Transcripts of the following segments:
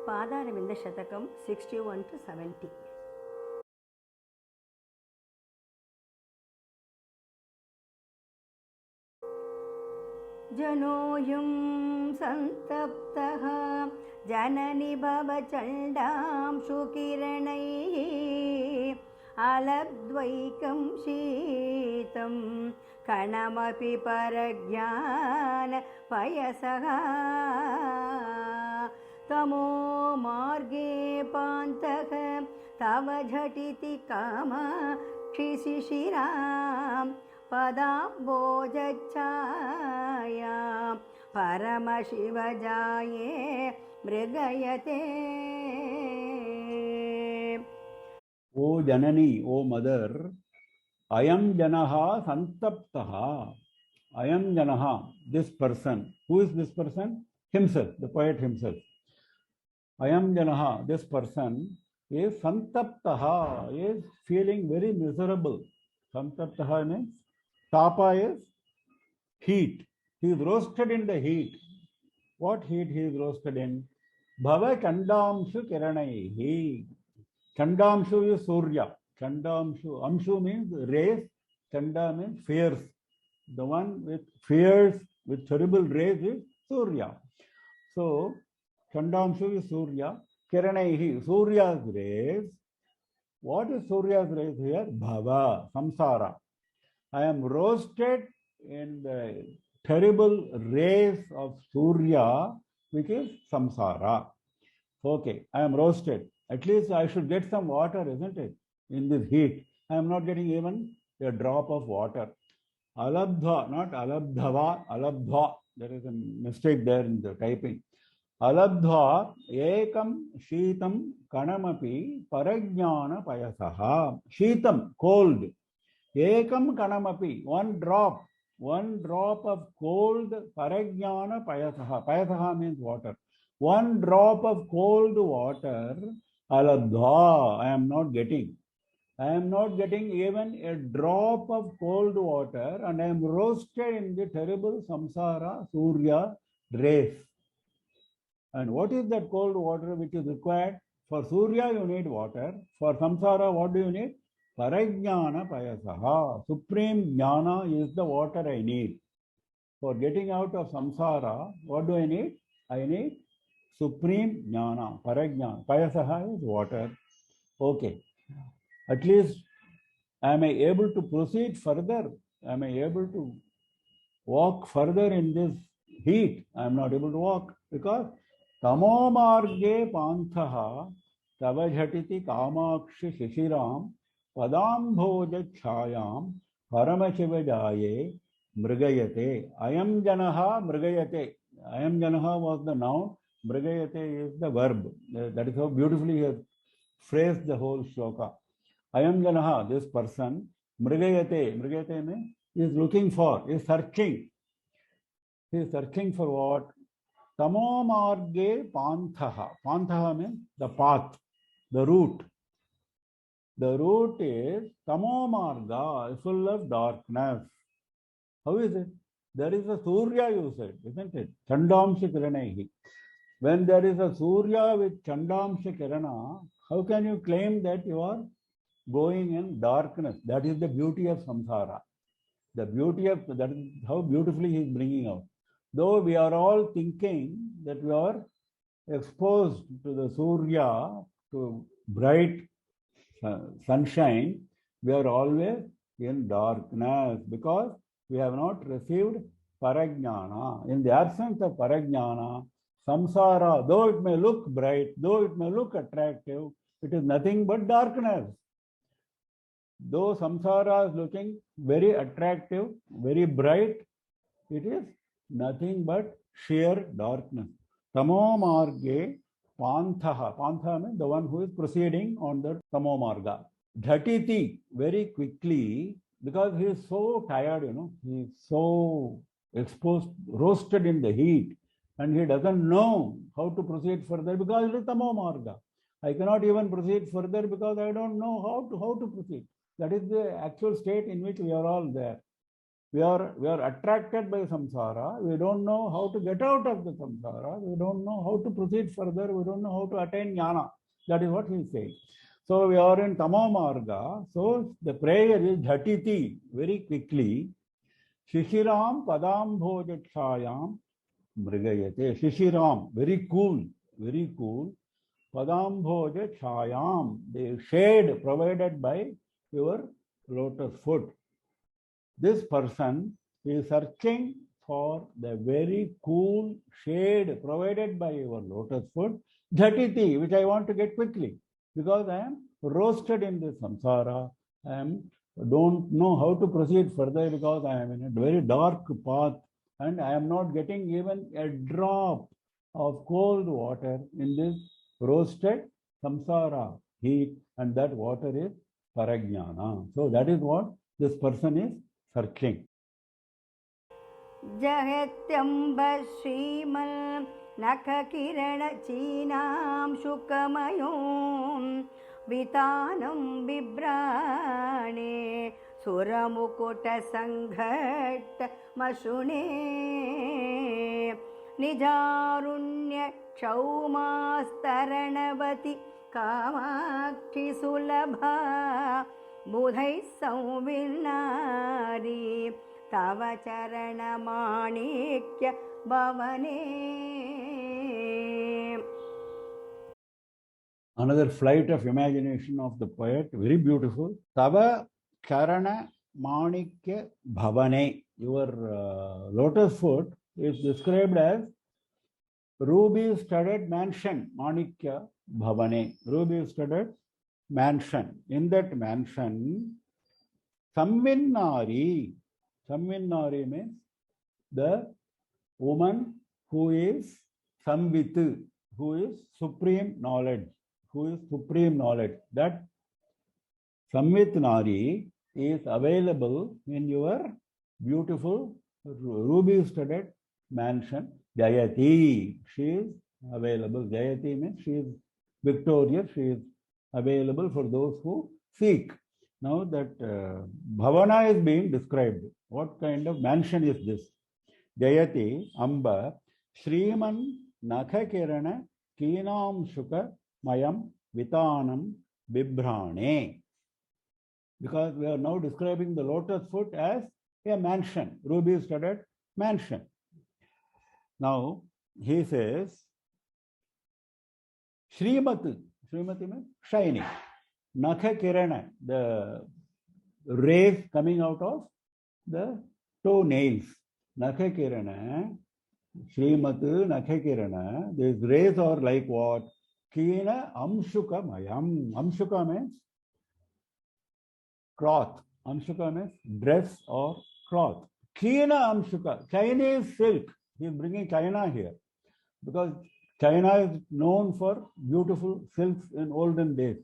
Padaravinda Shatakam 61 to 70. Janoyam santaptaha janani bhavachandam shukiranai alabdvaikam sheetam kanamapi parajnana payasaha tamo marge pantaha tava jhatiti kama kshisiram padambojachaya paramashivajaye mrigayate. O Janani, O Mother, Ayam Janaha Santaptaha. Ayam Janaha, this person. Who is this person? Himself, the poet himself. Ayam Janaha, this person is Santaptaha, is feeling very miserable. Santaptaha means Tapa is heat. He is roasted in the heat. What heat he is roasted in? Bhava Chandamshu Kiranaihi. Chandamshu is Surya. Chandamshu. Amshu means rays. Chanda means fierce. The one with fierce, with terrible rays is Surya. So, Chandamshu is Surya. Kiranaihi. Surya's rays. What is Surya's rays here? Bhava, samsara. I am roasted in the terrible rays of Surya, which is samsara. Okay, I am roasted. At least I should get some water, isn't it? In this heat. I am not getting even a drop of water. Alabdha, not alabdhava, alabdha. There is a mistake there in the typing. Alabdha ekam sheetam kanamapi parajnana payasaha. Sheetam, cold. Ekam kanamapi, one drop of cold parajnana payasaha. Payasaha means water. One drop of cold water, alabdha, I am not getting. I am not getting even a drop of cold water, and I am roasted in the terrible samsara Surya rays. And what is that cold water which is required? For Surya you need water. For samsara what do you need? Parajnana payasaha. Supreme jnana is the water I need. For getting out of samsara, what do I need? I need supreme jnana, parajnana. Payasaha is water. Okay. At least am I able to proceed further? Am I able to walk further in this heat? I am not able to walk because tamo marge panthaha tavajhatiti kamakshi shishiram padambhoja chayam paramashivajaye mrigayate. Ayam janaha mrigayate. Ayam janaha was the noun. Mrigayate is the verb. That is how beautifully he has phrased the whole shloka. Ayam janaha, this person, mrigayate. Mrigayate means he is looking for, is searching. He is searching for what? Tamo marge panthaha. Panthaha means the path, the route. The route is tamo marga, full of darkness. How is it? There is a Surya, you said, isn't it? Chandamsha Kiranaihi. When there is a Surya with Chandamsha Kirana, how can you claim that you are going in darkness? That is the beauty of samsara. The beauty of, that is how beautifully he is bringing out. Though we are all thinking that we are exposed to the Surya, to bright sunshine, we are always in darkness because we have not received parajnana. In the absence of parajnana, samsara, though it may look bright, though it may look attractive, it is nothing but darkness. Though samsara is looking very attractive, very bright, it is nothing but sheer darkness. Tamo marge panthaha. Pantha means the one who is proceeding on the tamo marga. Dhatiti, very quickly, because he is so tired, he is so exposed, roasted in the heat, and he doesn't know how to proceed further because it is tamo marga. I cannot even proceed further because I don't know how to proceed. That is the actual state in which we are all there. We are attracted by samsara. We don't know how to get out of the samsara. We don't know how to proceed further. We don't know how to attain jnana. That is what he is saying. So we are in tamo marga. So the prayer is jhatiti, very quickly. Shishiram padam bhojachayam mrigayate. Shishiram, very cool, very cool. Padam bhojachayam, the shade provided by your lotus foot. This person is searching for the very cool shade provided by your lotus foot, jhatiti, which I want to get quickly, because I am roasted in this samsara. Don't know how to proceed further because I am in a very dark path and I am not getting even a drop of cold water in this roasted samsara heat, and that water is parajnana. So that is what this person is searching. Jahatyamba Shrimal Nakha Kirana Chinam Shukamayum Vitanam Bibrane Suramukuta Sanghat Mashune Nijarunya Chaumastaranavati Kamakshi Sulabha Budhai Sauvinari Tava Charana Manikya Bhavane. Another flight of imagination of the poet, very beautiful. Tava Charana Manikya Bhavane. Your lotus foot is described as ruby-studded mansion, Manikya Bhavane, ruby-studded mansion. In that mansion, Samvinnari means the woman who is Samvit, who is supreme knowledge, That Samvit Nari is available in your beautiful ruby-studded mansion. Jayati, she is available. Jayati means she is victorious, she is available for those who seek. Now that Bhavana is being described. What kind of mansion is this? Jayati Amba Shriman Nakha Kirana Keenam Shuka Mayam Vitanam Bibhrane. Because we are now describing the lotus foot as a mansion, ruby-studded mansion. Now he says Shrimati means shining. Nakha Kirana, the rays coming out of the toenails. Nakha Kirana, Shrimati Nakha Kirana, these rays are like what? Kina Amshuka Mayam. Amshuka means cloth. Amshuka means dress or cloth. Kina Amshuka, Chinese silk. He is bringing China here because China is known for beautiful silks in olden days.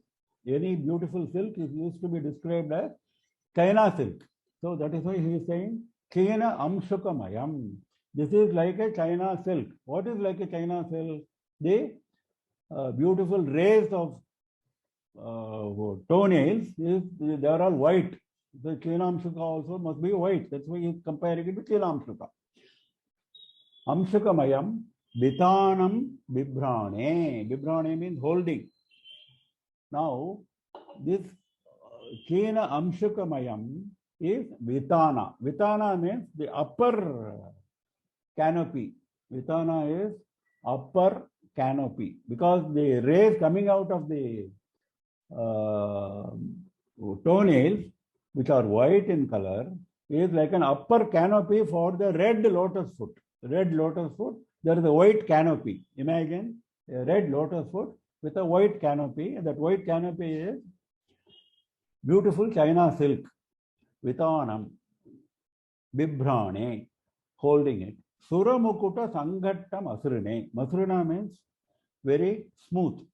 Any beautiful silk is used to be described as China silk. So that is why he is saying Kena Amshuka Mayam. This is like a China silk. What is like a China silk? The beautiful rays of toenails, they are all white. The Kena Amshuka also must be white. That's why he is comparing it with Kena Amshuka. Amshuka Mayam Vitanam Bibhrane. Bibhrane means holding. Now, this Kena Amshuka Mayam is Vitana. Vitana means the upper canopy. Vitana is upper canopy because the rays coming out of the toenails, which are white in color, is like an upper canopy for the red lotus foot. Red lotus foot, there is a white canopy. Imagine a red lotus foot with a white canopy. And that white canopy is beautiful China silk. Vitanam, Bibhrane, holding it. Suramukuta Sanghattam Masrine. Masrina means very smooth.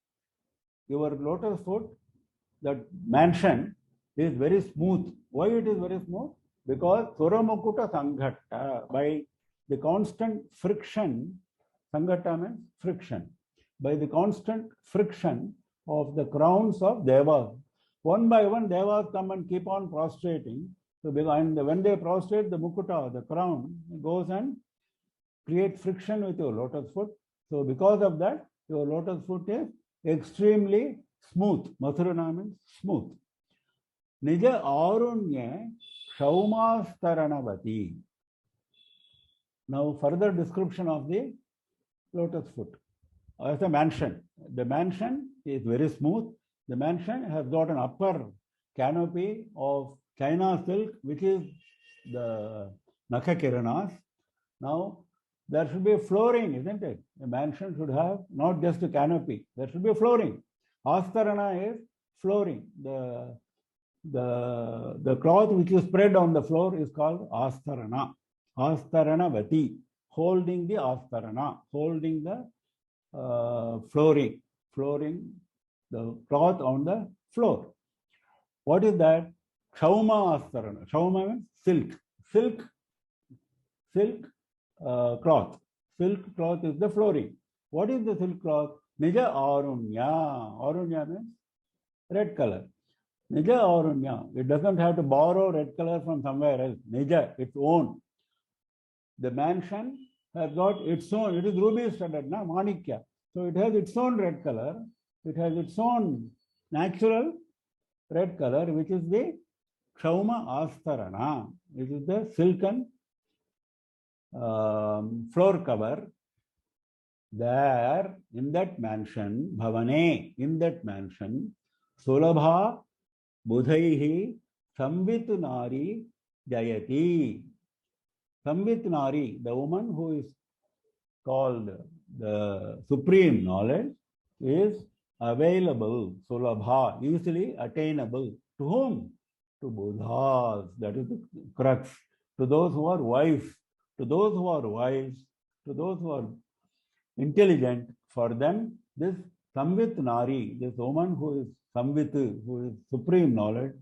Your lotus foot, that mansion, is very smooth. Why it is very smooth? Because Suramukuta Sanghatta, by the constant friction, Sanghatta means friction, by the constant friction of the crowns of Devas. One by one, Devas come and keep on prostrating. So when they prostrate, the mukuta, the crown, goes and creates friction with your lotus foot. So because of that, your lotus foot is extremely smooth. Mathurana means smooth. Nija arunye shaumastaranavati. Now further description of the lotus foot. As a mansion. The mansion is very smooth. The mansion has got an upper canopy of China silk, which is the Nakakiranas. Now, there should be a flooring, isn't it? A mansion should have not just a canopy. There should be a flooring. Astarana is flooring. The cloth which is spread on the floor is called Astarana. Astaranavati. Holding the Astarana. Holding the flooring, the cloth on the floor. What is that? Shauma astarana. Shauma means silk. Silk cloth. Silk cloth is the flooring. What is the silk cloth? Nija arunya. Arunya means red color. Nija arunya. It doesn't have to borrow red color from somewhere else. Nija, its own. The mansion has got its own, it is ruby studded, na, manikya. So it has its own red color. It has its own natural red color, which is the Kshauma Astarana. It is the silken floor cover. There, in that mansion, Bhavane, in that mansion, Sulabha Budhaihi Samvit Nari Jayati. Samvit Nari, the woman who is called the supreme knowledge, is available, Sulabha, easily attainable. To whom? To Buddhas, that is the crux. To those who are wise, to those who are wise, to those who are intelligent, for them this Samvit Nari, this woman who is Samvit, who is supreme knowledge,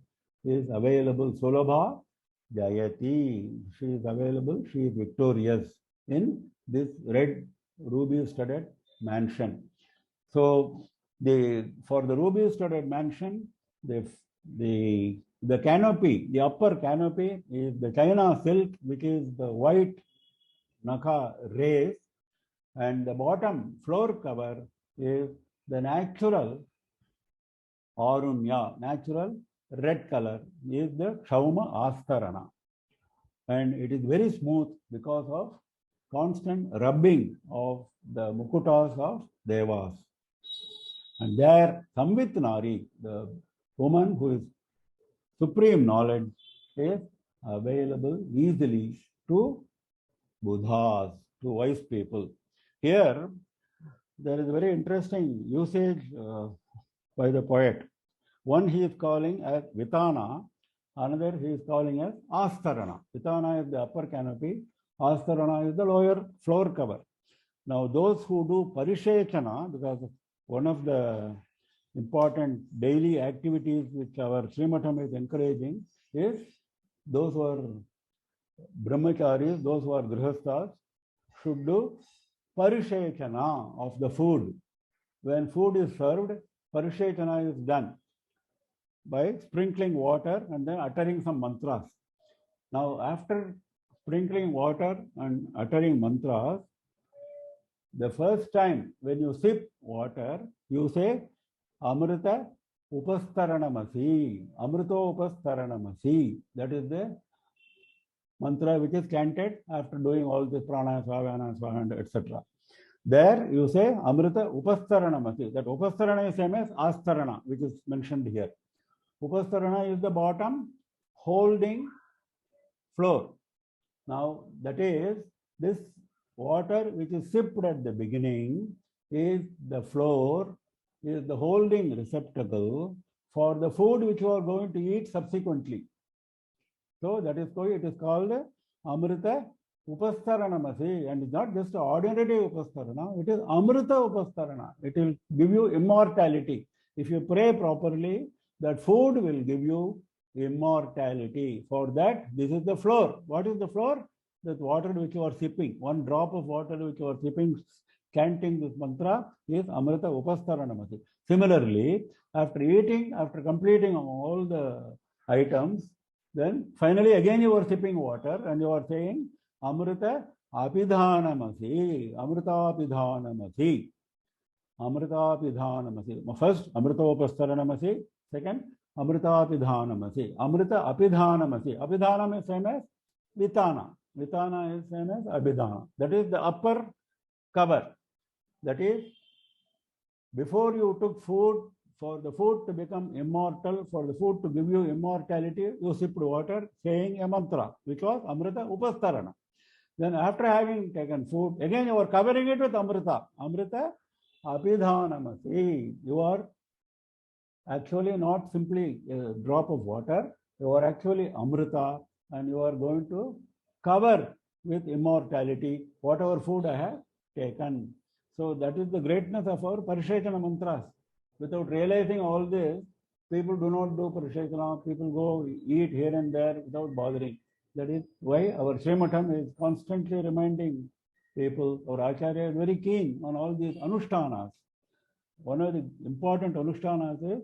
is available. Sulabha Jayati, she is available, she is victorious in this red ruby studded mansion. So for the ruby studded mansion, the canopy, the upper canopy is the China silk, which is the white Naka race, and the bottom floor cover is the natural Arunya, natural red color, is the Kshauma Astarana. And it is very smooth because of constant rubbing of the mukutas of Devas. And there, Samvit Nari, the woman who is supreme knowledge, is available easily to Buddhas, to wise people. Here, there is a very interesting usage by the poet. One he is calling as Vitana, another he is calling as Astarana. Vitana is the upper canopy, Astarana is the lower floor cover. Now, those who do Parishechana, because one of the important daily activities which our Srimatham is encouraging is those who are brahmacharis, those who are grihasthas, should do Parishechana of the food. When food is served, Parishechana is done by sprinkling water and then uttering some mantras. Now, after sprinkling water and uttering mantras, the first time when you sip water, you say Amrita Upastaranamasi. Amrito Upastaranamasi. That is the mantra which is chanted after doing all this pranaya, svayana, svahanda, etc. There you say Amrita Upastaranamasi. That Upastarana is same as Astarana, which is mentioned here. Upastarana is the bottom holding floor. Now, that is, this water which is sipped at the beginning is the floor, is the holding receptacle for the food which you are going to eat subsequently. So that is why it is called Amrita Upastaranamasi, and it's not just ordinary Upastarana, it is Amrita Upastarana. It will give you immortality. If you pray properly, that food will give you immortality. For that, this is the floor. What is the floor? That water which you are sipping, one drop of water which you are sipping, chanting this mantra is Amrita Upastaranamasi. Similarly, after eating, after completing all the items, Then finally again you are sipping water and you are saying Amrita Apidhanamasi, Amrita Apidhanamasi, Amrita Apidhanamasi. First Amritopastaranamasi, second Amrita Apidhanamasi. Amrita Apidhanamasi. Abhidhanam is same as Vitana. Vitana is same as Abhidhana. That is the upper cover. That is, before you took food, for the food to become immortal, for the food to give you immortality, you sipped water saying a mantra, which was Amrita Upastarana. Then after having taken food, again you are covering it with Amrita. Amrita Apidhanamasi. You are actually not simply a drop of water, you are actually Amrita, and you are going to cover with immortality whatever food I have taken. So that is the greatness of our Parishechana mantras. Without realizing all this, people do not do Parishechana, people go eat here and there without bothering. That is why our Srimatham is constantly reminding people, our Acharya is very keen on all these Anushtanas. One of the important Anushtanas is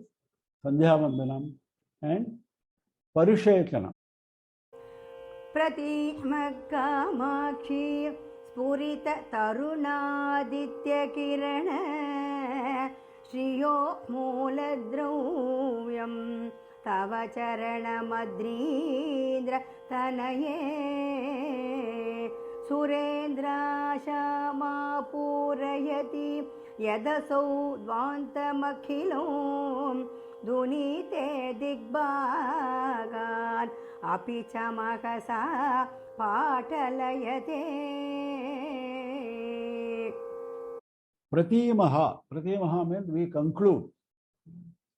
Sandhya Vandanam and Parishechana. Pratimakamakshi Spurita Tarunaditya Kirana Shriyo Mooladrovyam Tava Charana Madrindra Tanaye Surendra Shama Purayati Yadasau Dvantamakhilom Dunite Digbagan Apichamakasa Patalayate. Pratimaha. Pratimaha means we conclude.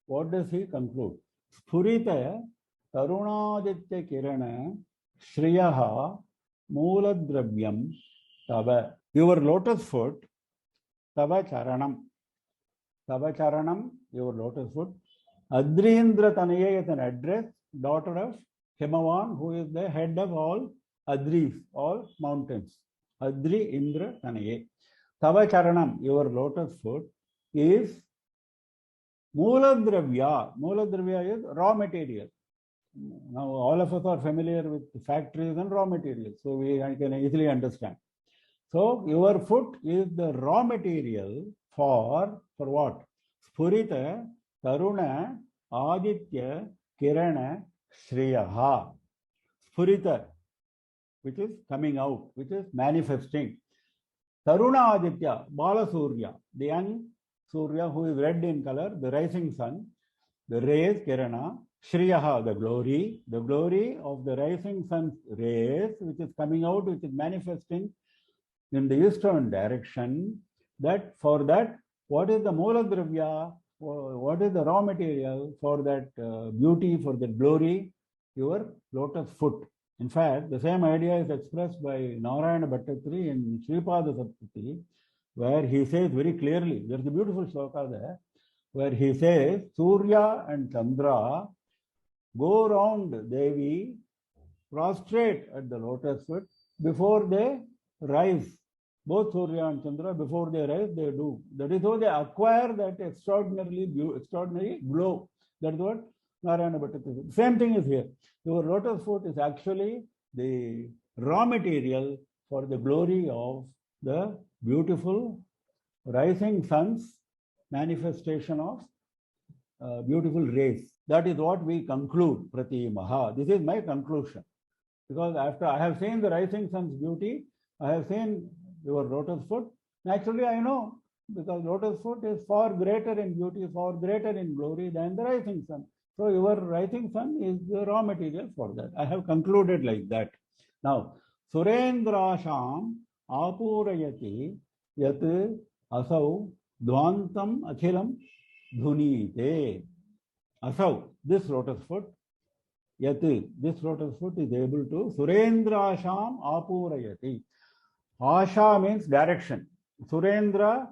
What does he conclude? Spurita Tarunaditya Kirana Shriyaha Mooladravyam Tava. Your lotus foot, Tava Charanam. Tava Charanam, your lotus foot. Adrindra Tanaye is an address, daughter of Himavan, who is the head of all Adris, all mountains. Adri Indra Tanaye. Tava Charanam, your lotus foot, is Mooladravya. Mooladravya is raw material. Now, all of us are familiar with factories and raw materials, so I can easily understand. So, your foot is the raw material for what? Spurita, Taruna, Aditya, Kirana, Shriyaha. Spurita, which is coming out, which is manifesting. Taruna Aditya, Bala Surya, the young Surya who is red in color, the rising sun, the rays, Kirana, Shriyaha, the glory of the rising sun's rays, which is coming out, which is manifesting in the eastern direction. That for that, what is the Mooladravya, what is the raw material for that beauty, for that glory? Your lotus foot. In fact, the same idea is expressed by Narayana Bhattatri in Sripada Saptati, where he says very clearly, there is a beautiful shloka there, where he says, Surya and Chandra go round Devi, prostrate at the lotus foot before they rise. Both Surya and Chandra, before they rise, they do. That is how they acquire that extraordinary glow. That is what Narayana Bhattatri says. Same thing is here. Your lotus foot is actually the raw material for the glory of the beautiful rising sun's manifestation of beautiful rays. That is what we conclude, Pratimaha. This is my conclusion. Because after I have seen the rising sun's beauty, I have seen your lotus foot. Naturally, I know, because lotus foot is far greater in beauty, far greater in glory than the rising sun. So your rising sun is the raw material for that. I have concluded like that. Now, Surendrasham Apurayati Yat Asau Dvantam Akhilam Dhunite. Asau, this lotus foot, Yat, this lotus foot is able to Surendrasham Apurayati. Asha means direction. Surendra,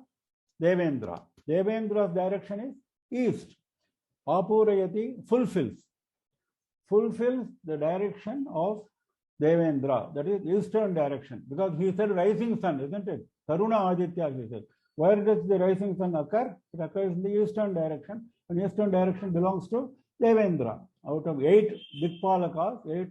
Devendra. Devendra's direction is east. Apurayati fulfills the direction of Devendra, that is eastern direction, because he said rising sun, isn't it? Taruna Aditya, he said. Where does the rising sun occur? It occurs in the eastern direction, and eastern direction belongs to Devendra. out of 8 Dikpalakas, 8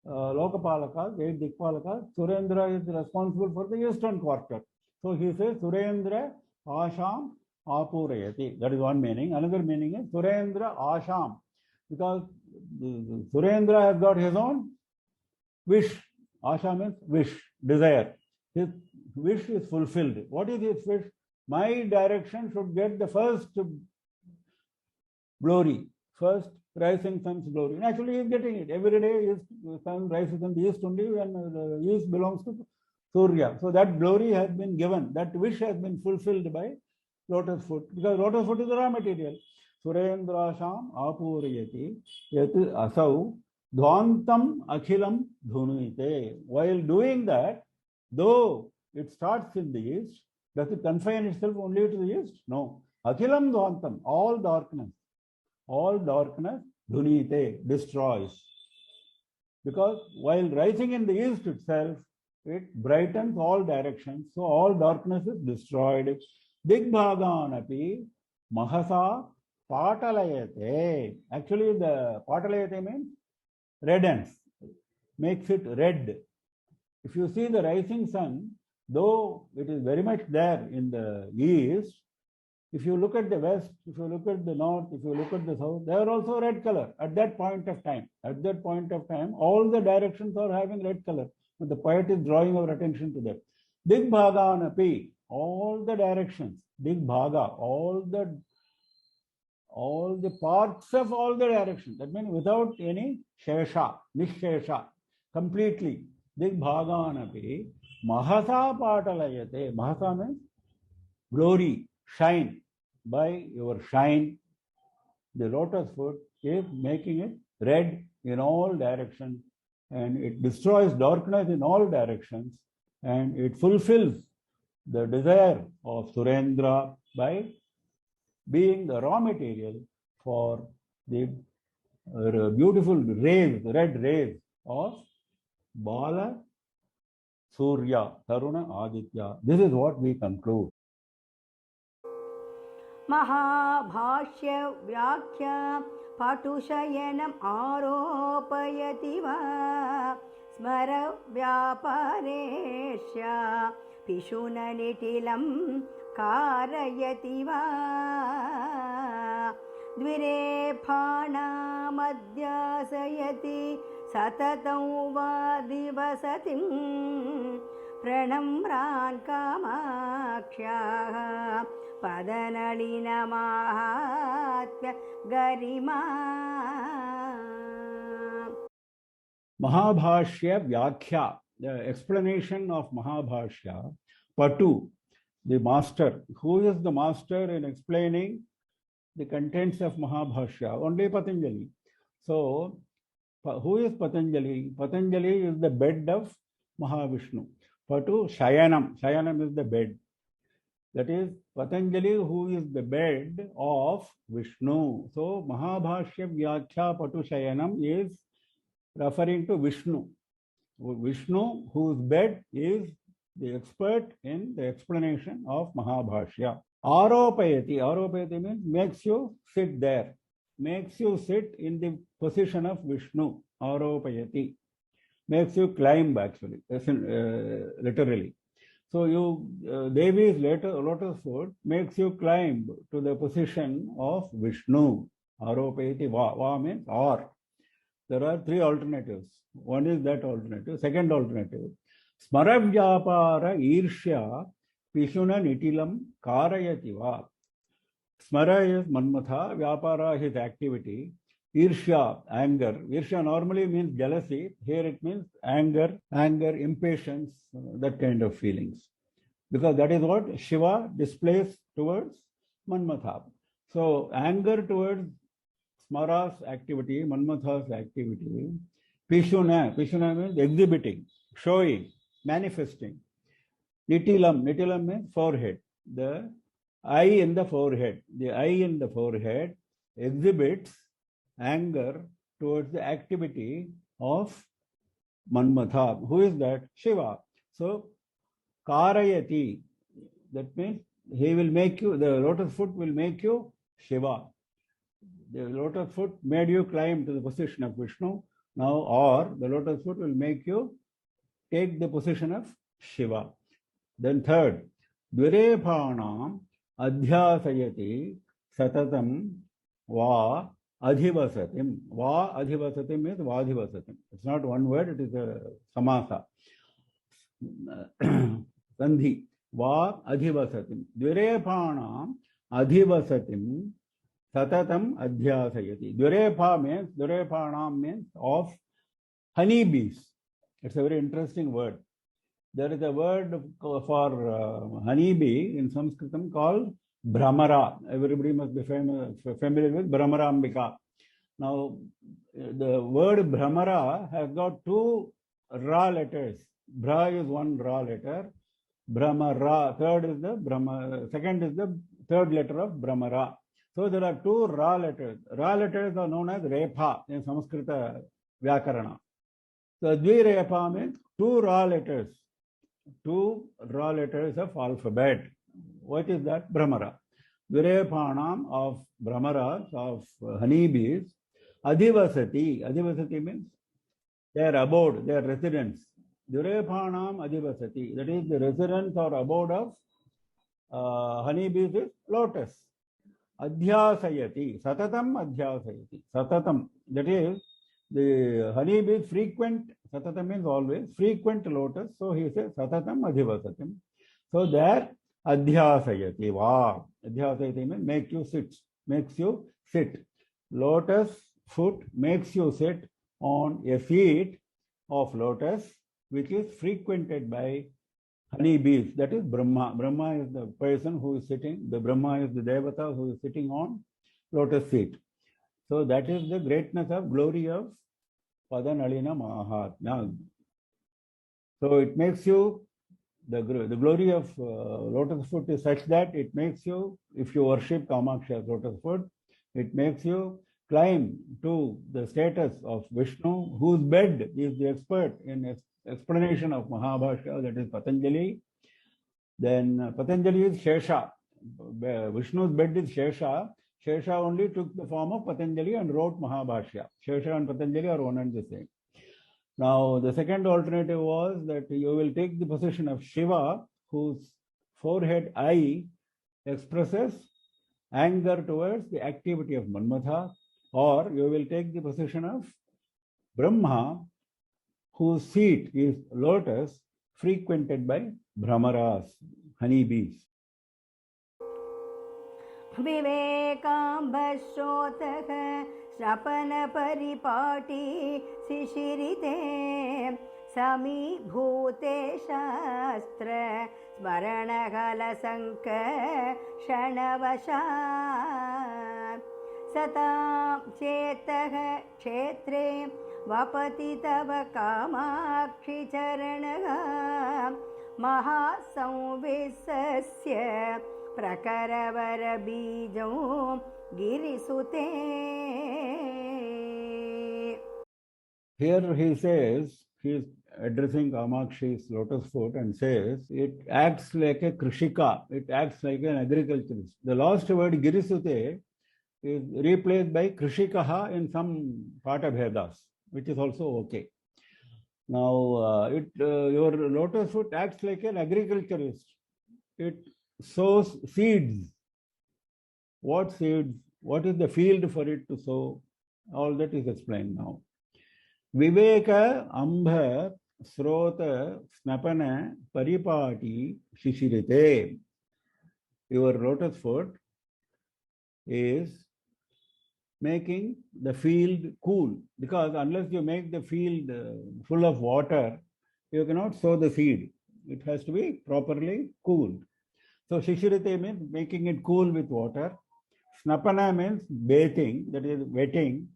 Lokapalakas, 8 Dikpalakas, Surendra is responsible for the eastern quarter. So he says, Surendra Asham Apurayati. That is one meaning. Another meaning is Surendra Asham. Because Surendra has got his own wish. Asha means wish, desire. His wish is fulfilled. What is his wish? My direction should get the first glory, first rising sun's glory. And actually, he is getting it. Every day, his sun rises in the east only, and the east belongs to Surya. So that glory has been given. That wish has been fulfilled by lotus foot, because lotus foot is the raw material. Surendrasham apurayati yat asau dhvantam akhilam dhunite. While doing that, though it starts in the east, does it confine itself only to the east? No. Akhilam dhvantam, all darkness, dhunite, destroys. Because while rising in the east itself, it brightens all directions, so all darkness is destroyed. Digbhaganapi mahasa patalayate. Actually, the patalayate means reddens, makes it red. If you see the rising sun, though it is very much there in the east, if you look at the west, if you look at the north, if you look at the south, they are also red color at that point of time. At that point of time, all the directions are having red color. The poet is drawing our attention to that. Digbhaganapi, all the directions. Digbhaga, all the parts of all the directions. That means without any shesha, nishesha, completely. Digbhaganapi, mahasa patalayate. Mahasa means glory, shine. By your shine, the lotus foot is making it red in all directions, and it destroys darkness in all directions, and it fulfills the desire of Surendra by being the raw material for the beautiful rays, red rays of Bala, Surya, Taruna, Aditya. This is what we conclude. Mahabhashya Vyakhya Patushayanam Aropayati va Smara Vyaparesya Pishuna Nitilam Karayati va Dvirephana Madhyasayati Satatam va Divasatim Pranamran Kamaksha Padanalina Mahatya Garima. Mahabhashya Vyakhya, the explanation of Mahabhashya. Patu, the master. Who is the master in explaining the contents of Mahabhashya? Only Patanjali. So, who is Patanjali? Patanjali is the bed of Mahavishnu. Patu, Shayanam. Shayanam is the bed. That is Patanjali, who is the bed of Vishnu. So, Mahabhashya Vyakhya Patu Shayanam is referring to Vishnu. Vishnu, whose bed is the expert in the explanation of Mahabhashya. Aropayati. Aropayati means makes you sit there. Makes you sit in the position of Vishnu. Aropayati. Makes you climb, actually, literally. So Devi's lotus foot makes you climb to the position of Vishnu. Aropayati. Va means or. There are three alternatives. One is that alternative. Second alternative. Smaravyapara irshya pishuna nitilam karayati va. Smara is Manmatha. Vyapara is activity. Irshya, anger. Irshya normally means jealousy. Here it means anger, impatience, that kind of feelings. Because that is what Shiva displays towards Manmatha. So anger towards Smara's activity, Manmatha's activity. Pishuna means exhibiting, showing, manifesting. Nitilam means forehead. The eye in the forehead. The eye in the forehead exhibits anger towards the activity of Manmatha. Who is that? Shiva. So, Karayati, that means he will make you, the lotus foot will make you Shiva. The lotus foot made you climb to the position of Vishnu. Now, or the lotus foot will make you take the position of Shiva. Then third, Dvirephanam adhyasayati satatam va adhivasatim. Va adhivasatim is vadhivasatim. It's not one word, it is a samasa. Sandhi. Va adhivasatim. Dvirephanam adhivasatim satatam adhyasayati. Dvirephanam means of honeybees. It's a very interesting word. There is a word for honeybee in Sanskritam called Brahmara. Everybody must be familiar with Brahmarambika. Now, the word Brahmara has got two Ra letters. Bra is one Ra letter. Brahmara, second is the third letter of Brahmara. So there are two Ra letters. Ra letters are known as Repha in Sanskrita Vyakarana. So Dvirepha means two Ra letters of alphabet. What is that? Brahmara. Dvirephanam of Brahmaras, of honeybees. Adhivasati. Adhivasati means their abode, their residence. Dvirephanam adhivasati. That is the residence or abode of honeybees is lotus. Adhyasayati. Satatam adhyasayati. Satatam. That is the honeybees frequent. Satatam means always. Frequent lotus. So he says Satatam adhivasatim. So there adhyasayati. Wow. Adhyasayati means makes you sit. Lotus foot makes you sit on a seat of lotus which is frequented by honeybees. That is Brahma. Brahma is the person who is sitting. The Brahma is the Devata who is sitting on lotus seat. So that is the greatness of glory of Padanalina Mahatma. So it makes you, the glory of lotus foot is such that it makes you, if you worship Kamaksha as lotus foot, it makes you climb to the status of Vishnu, whose bed is the expert in explanation of Mahabhashya, that is Patanjali. Then Patanjali is Shesha. Vishnu's bed is Shesha. Shesha only took the form of Patanjali and wrote Mahabhashya. Shesha and Patanjali are one and the same. Now, the second alternative was that you will take the position of Shiva, whose forehead eye expresses anger towards the activity of Manmatha, or you will take the position of Brahma, whose seat is lotus, frequented by Brahmaras, honeybees. विवेकाम्बश्रोतः श्रपनपरिपाटी शिशिरिते समीभूते शास्त्र स्मरणकलसङ्कर्षणवशात् सतां चेतः क्षेत्रे वपति तव कामाक्षि चरणः महासंविसस्य प्रकरवर बीजो गिरिसुते. Here he says, he is addressing Kamakshi's lotus foot and says, it acts like a krishika, it acts like an agriculturist. The last word Girisute is replaced by krishikaha in some Pata Bhedas, which is also okay. Now, your lotus foot acts like an agriculturist. It sows seeds. What seeds? What is the field for it to sow? All that is explained now. Viveka ambha srota snapana paripati shishirite. Your lotus foot is making the field cool, because unless you make the field full of water, you cannot sow the seed. It has to be properly cooled. So shishirite means making it cool with water. Snapana means bathing, that is wetting.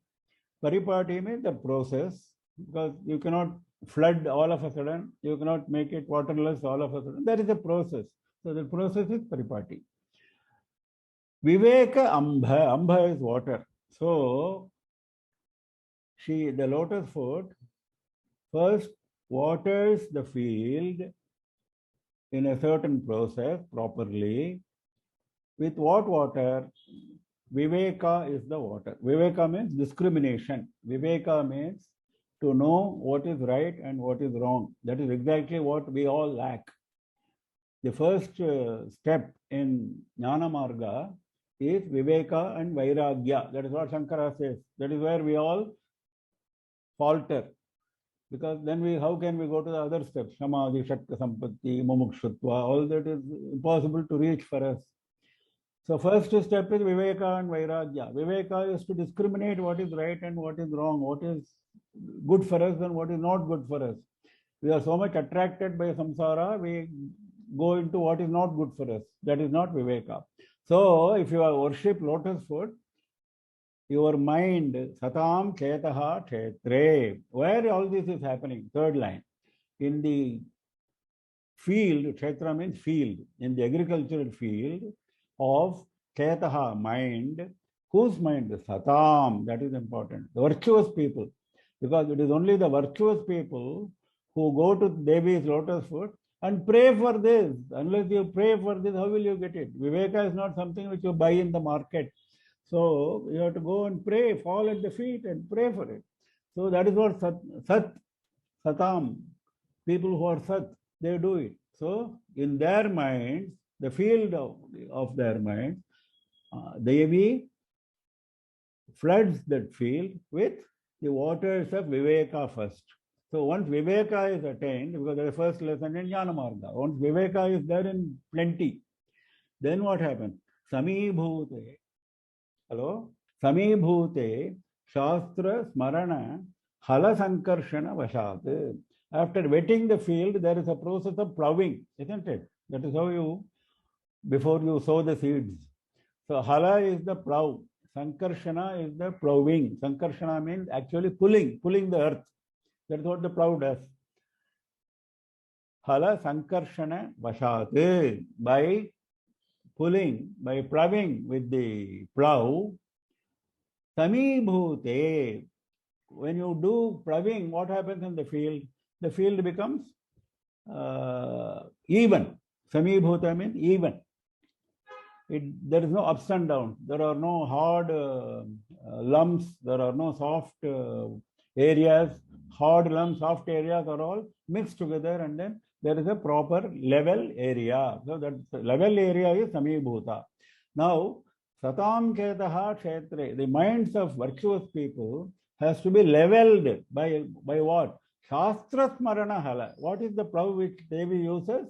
Paripati means the process, because you cannot flood all of a sudden, you cannot make it waterless all of a sudden. There is a process. So the process is paripati. Viveka ambha, ambha is water. So the lotus foot first waters the field in a certain process properly. With what water? Viveka is the water. Viveka means discrimination. Viveka means to know what is right and what is wrong. That is exactly what we all lack. The first step in Jnana Marga is Viveka and Vairagya. That is what Shankara says. That is where we all falter. Because then how can we go to the other steps? Samadhi, Shatka Sampatti, Mumukshutva, all that is impossible to reach for us. So first step is Viveka and Vairagya. Viveka is to discriminate what is right and what is wrong, what is good for us and what is not good for us. We are so much attracted by samsara, we go into what is not good for us. That is not Viveka. So if you worship lotus foot, your mind, Satam Chetaha Chetre, where all this is happening, third line, in the field, Kshetra means field, in the agricultural field of Chetaha, mind, whose mind? Satam, that is important. The virtuous people, because it is only the virtuous people who go to Devi's lotus foot and pray for this. Unless you pray for this, how will you get it? Viveka is not something which you buy in the market. So you have to go and pray, fall at the feet and pray for it. So that is what Satam, people who are Sat, they do it. So in their minds, the field of their minds, Devi floods that field with the waters of Viveka first. So once Viveka is attained, because the first lesson in Jnana Marga, once Viveka is there in plenty, then what happens? Samibhute. Hello? Samibhute Shastra Smarana Hala Sankarshana Vashat. After wetting the field, there is a process of ploughing, isn't it? That is how you, before you sow the seeds. So Hala is the plough. Sankarshana is the ploughing. Sankarshana means actually pulling the earth. That's what the plough does. Hala Sankarshana Vashat. By pulling, by ploughing with the plough, Samibhute. When you do ploughing, what happens in the field? The field becomes even. Samibhuta means even. There is no ups and downs. There are no hard lumps. There are no soft areas. Hard lumps, soft areas are all mixed together, and then there is a proper level area. So that level area is Samibhuta. Now, Satam Chetaha Kshetre, the minds of virtuous people has to be leveled by what? Shastra Smarana Hala. What is the plough which Devi uses?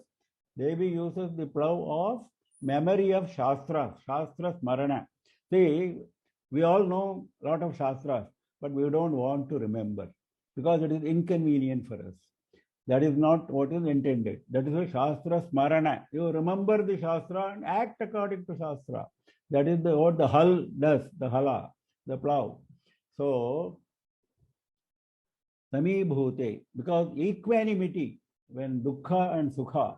Devi uses the plough of memory of Shastra, Shastra Smarana. See, we all know a lot of Shastras, but we don't want to remember because it is inconvenient for us. That is not what is intended. That is a Shastra Smarana. You remember the Shastra and act according to Shastra. That is what the Hal does, the Hala, the plough. So, Samibhute, because equanimity, when dukkha and sukha,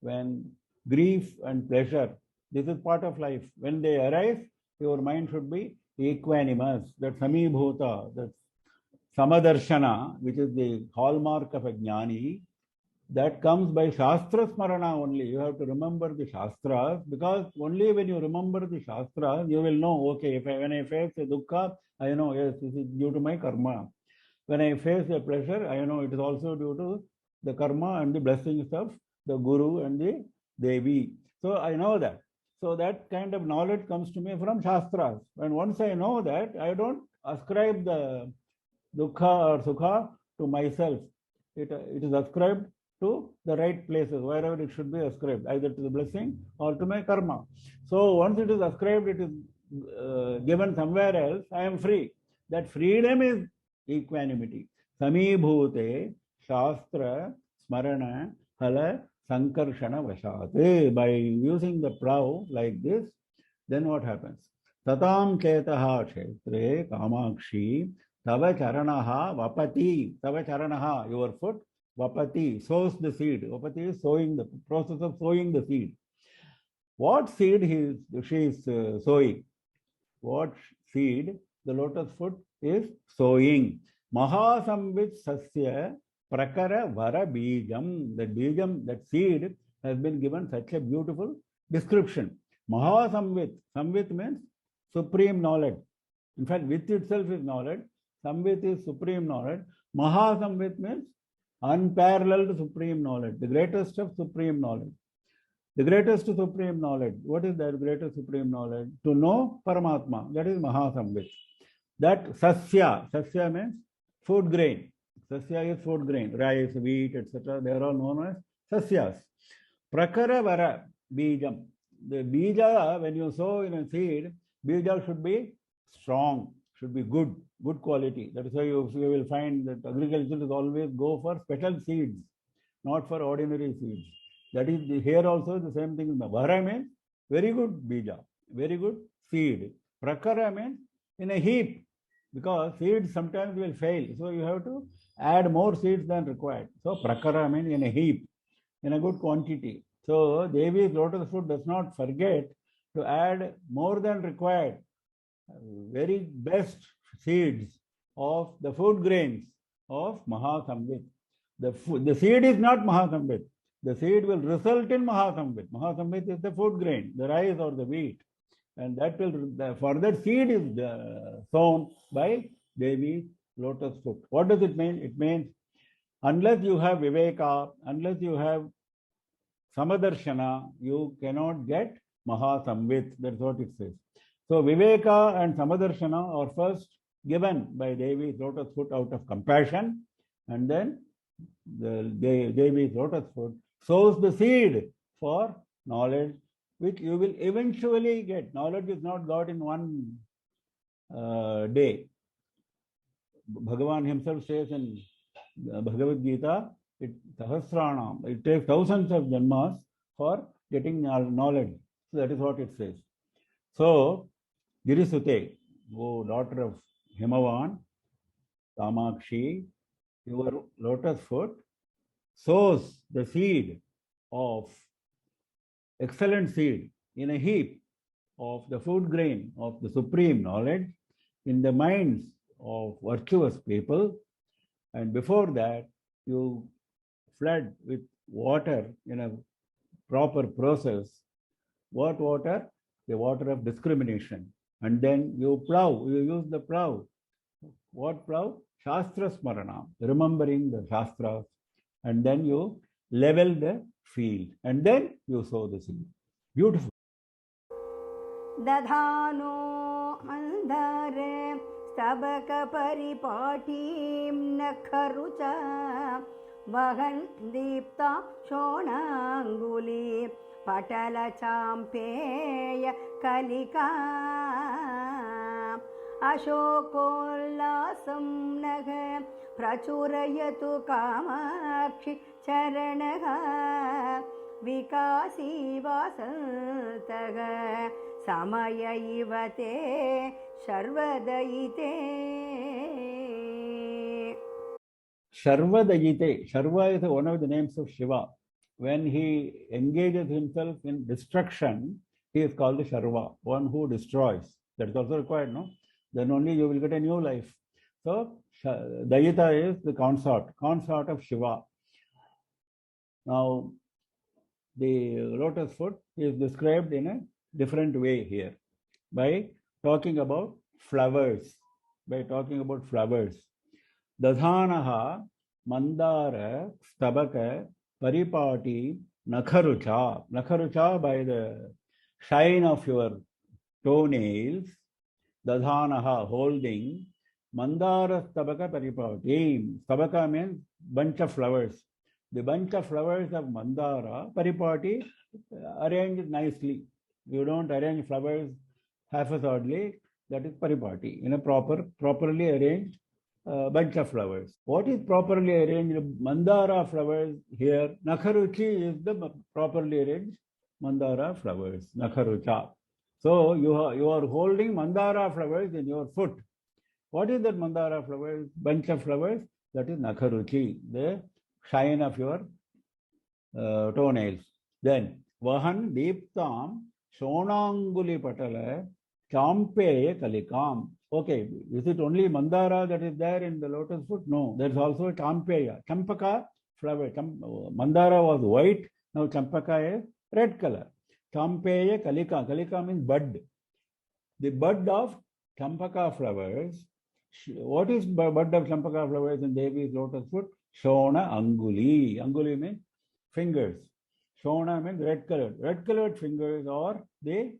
when grief and pleasure, this is part of life. When they arise, your mind should be equanimous. That Samibhuta, that Samadarshana, which is the hallmark of a jnani, that comes by Shastra Smarana only. You have to remember the Shastras, because only when you remember the Shastras, you will know, okay, when I face a dukkha, I know, yes, this is due to my karma. When I face a pleasure, I know it is also due to the karma and the blessings of the Guru and the Devi. So I know that. So that kind of knowledge comes to me from Shastras. And once I know that, I don't ascribe the dukkha or sukha to myself. It is ascribed to the right places, wherever it should be ascribed, either to the blessing or to my karma. So once it is ascribed, it is given somewhere else, I am free. That freedom is equanimity. Samibhute Shastra Smarana Hala Sankarshana Vashat. By using the plough like this, then what happens? Tatam Chetaha Kshetre Kamakshi Tava Charanaha Vapati. Tava Charanaha, your foot, Vapati, sows the seed. Vapati is sowing, the process of sowing the seed. What seed she is sowing? What seed the lotus foot is sowing? Mahasamvit Sasya Prakara Vara Bijam. That Bijam, that seed, has been given such a beautiful description. Mahasamvit. Samvit means supreme knowledge. In fact, with itself is knowledge. Samvit is supreme knowledge. Mahasamvit means unparalleled supreme knowledge, the greatest of supreme knowledge. The greatest supreme knowledge. What is that greatest supreme knowledge? To know Paramatma. That is Mahasamvit. That Sasya means food grain. Sasya is food grain, rice, wheat, etc. They are all known as Sasyas. Prakaravara Bijam. The Bija, when you sow in a seed, Bija should be strong, should be good quality. That is why you will find that agriculture is always go for special seeds, not for ordinary seeds. That is here also the same thing. Vara means very good bija, very good seed. Prakara means in a heap, because seeds sometimes will fail. So you have to add more seeds than required. So prakara means in a heap, in a good quantity. So Devi's lotus foot does not forget to add more than required, very best seeds of the food grains of Mahasamvit. The seed is not Mahasamvit. The seed will result in Mahasamvit. Mahasamvit is the food grain, the rice or the wheat. And that will, for that seed is sown by Devi's lotus foot. What does it mean? It means unless you have Viveka, unless you have Samadarshana, you cannot get Mahasamvit. That's what it says. So Viveka and Samadarshana are first given by Devi's lotus foot out of compassion, and then the Devi's lotus foot sows the seed for knowledge, which you will eventually get. Knowledge is not got in one day. Bhagavan himself says in Bhagavad Gita, Sahasranam, it takes thousands of janmas for getting knowledge. So that is what it says. So, Girisute, O daughter of Himavan, Kamakshi, your lotus foot sows the seed of excellent seed in a heap of the food grain of the supreme knowledge in the minds of virtuous people, and before that you flood with water in a proper process. What water? The water of discrimination. And then you plow, you use the plow. What plow? Shastra Smarana, remembering the Shastras. And then you level the field. And then you sow the seed. Beautiful. Dadhano mandare stabaka paripatim nakharucha vahan deepta shonanguli patala champeya kalika अशोकोल्लासं नघ प्रचुरयतु Kamakshi चरणः विकासी वासन्तः समय इव ते शर्वदयिते. Sharvadayite. Sharva is one of the names of Shiva. When he engages himself in destruction, he is called the Sharva, one who destroys. That is also required, no? Then only you will get a new life. So, Dayita is the consort of Shiva. Now, the lotus foot is described in a different way here by talking about flowers. Dadhanaha mandara stabaka paripati nakharucha. Nakharucha, by the shine of your toenails. Dadhanaha, holding. Mandara stabaka paripati. Stabaka means bunch of flowers. The bunch of flowers of mandara, paripati, arranged nicely. You don't arrange flowers haphazardly. That is paripati. In a properly arranged bunch of flowers. What is properly arranged? Mandara flowers here. Nakharuchi is the properly arranged mandara flowers. Nakharucha. So you are holding mandara flowers in your foot. What is that mandara flowers? Bunch of flowers. That is nakharuchi, the shine of your toenails. Then vahan deeptam shonanguli patala champe kalikam. Okay, is it only mandara that is there in the lotus foot? No, there is also champeya, champaka flower. Mandara was white, now champaka is red color. Champeya kalika. Kalika means bud. the bud of champaka flowers. What is bud of champaka flowers in Devi's lotus foot? Shona anguli. Anguli means fingers. Shona means red colored. Red colored fingers are the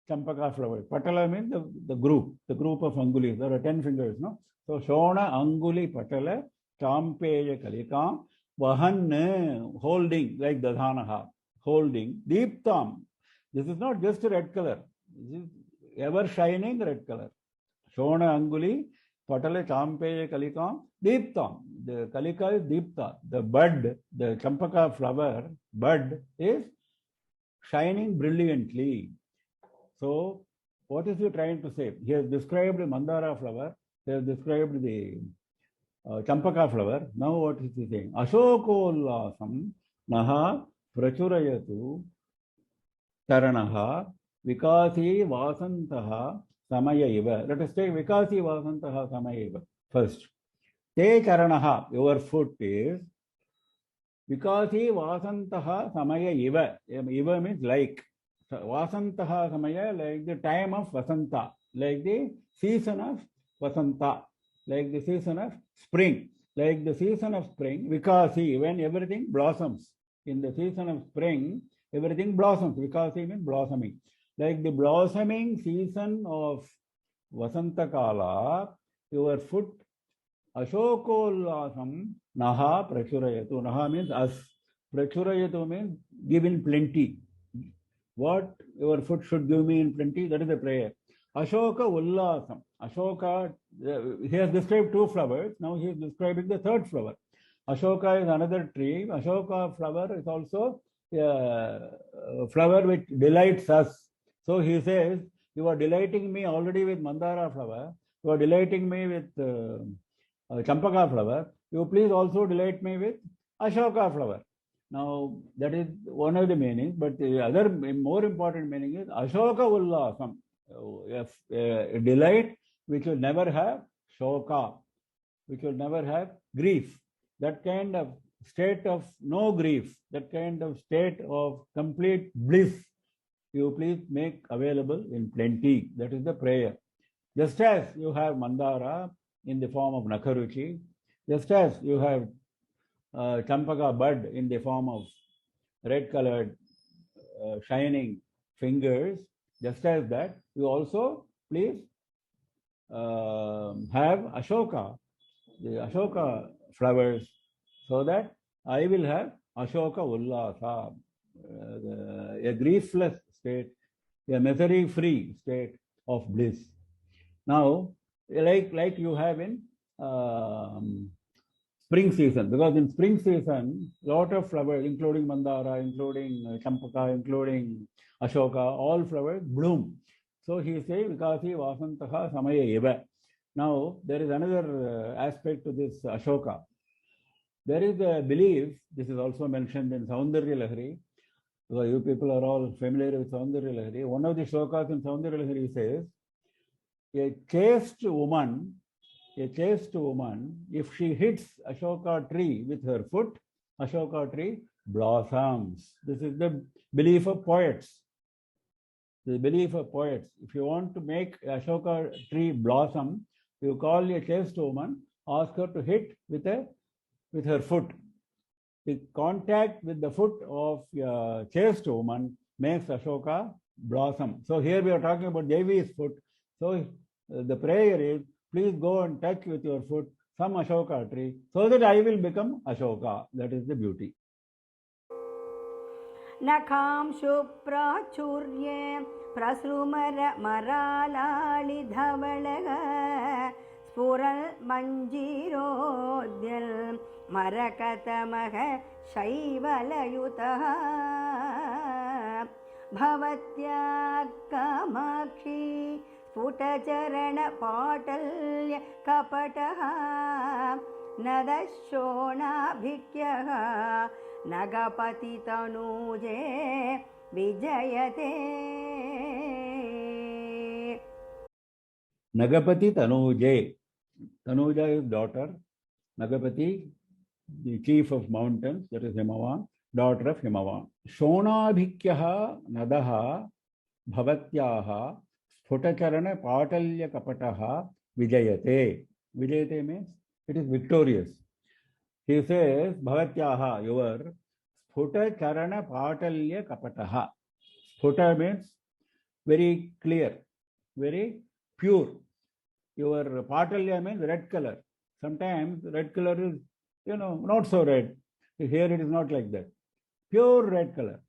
champaka flowers. Patala means the group of angulis. There are 10 fingers, no? So Shona anguli patala champeya kalikam vahan, holding like dadhanaha, holding deeptam. This is not just a red color. This is ever shining red color. Shona anguli patala champeya kalikam deeptam. The kalika is deepta. The bud, the champaka flower bud is shining brilliantly. So, what is he trying to say? He has described the mandara flower. He has described the champaka flower. Now, what is he saying? Ashokollasam naha prachurayatu taranaha vikasi vasantaha samaya iva. Let us take vikasi vasantaha samaya iva first. Te charanaha, your foot is vikasi vasantaha samaya iva. Iva means like. Vasantaha samaya, like the time of Vasanta, like the season of Vasanta, like the season of spring, like the season of spring, Vikasi, when everything blossoms. In the season of spring, everything blossoms. Vikasi means blossoming. Like the blossoming season of Vasanta Kala, your foot, Ashokollasam naha prachurayatu. Naha means us. Prachurayatu means give in plenty. What your foot should give me in plenty, that is the prayer. Ashoka Ullasam. Ashoka, he has described 2 flowers. Now he is describing the 3rd flower. Ashoka is another tree. Ashoka flower is also a flower which delights us. So he says, you are delighting me already with Mandara flower. You are delighting me with Champaka flower. You please also delight me with Ashoka flower. Now, that is one of the meanings, but the other more important meaning is Ashoka Ullasam, a delight which will never have Shoka, which will never have grief. That kind of state of no grief, that kind of state of complete bliss, you please make available in plenty. That is the prayer. Just as you have Mandara in the form of Nakaruchi, just as you have Champaka bud in the form of red colored shining fingers, just as that, you also please have Ashoka, the Ashoka flowers, so that I will have Ashoka Ullasa, a griefless state, a misery-free state of bliss. Now, like you have in spring season, because in spring season, lot of flowers, including Mandara, including Champaka, including Ashoka, all flowers bloom. So he says, Vikasi Vasantaha Samaya Eva. Now, there is another aspect to this Ashoka. There is a belief, this is also mentioned in Saundarya Lahari, because you people are all familiar with Saundarya Lahari. One of the shlokas in Saundarya Lahari says, a chaste woman, if she hits Ashoka tree with her foot, Ashoka tree blossoms. This is the belief of poets. The belief of poets. If you want to make Ashoka tree blossom, you call a chaste woman, ask her to hit with her foot. The contact with the foot of a chaste woman makes Ashoka blossom. So here we are talking about Devi's foot. So the prayer is, please go and touch with your foot some Ashoka tree so that I will become Ashoka. That is the beauty. Nakam Shuprachurye Prasrumara Maralali Dhavalaga Spural Manjirodhyal Marakatamaha Shaivalayutaha Bhavatya Kamakshi Sputacharana Patalya Kapataha Nadashona Bhikyaha Nagapati Tanuje Vijayate. Nagapati Tanuje. Tanuja is daughter. Nagapati, the chief of mountains, that is Himavan, daughter of Himavan. Shona Bhikyaha Nadaha Bhavatyaha Sputacharana Patalya Kapataha Vijayate. Vijayate means it is victorious. He says, Bhavatyaha, your Sputacharana Patalya Kapataha. Sputa means very clear, very pure. Your Patalya means red color. Sometimes red color is, not so red. Here it is not like that. Pure red color.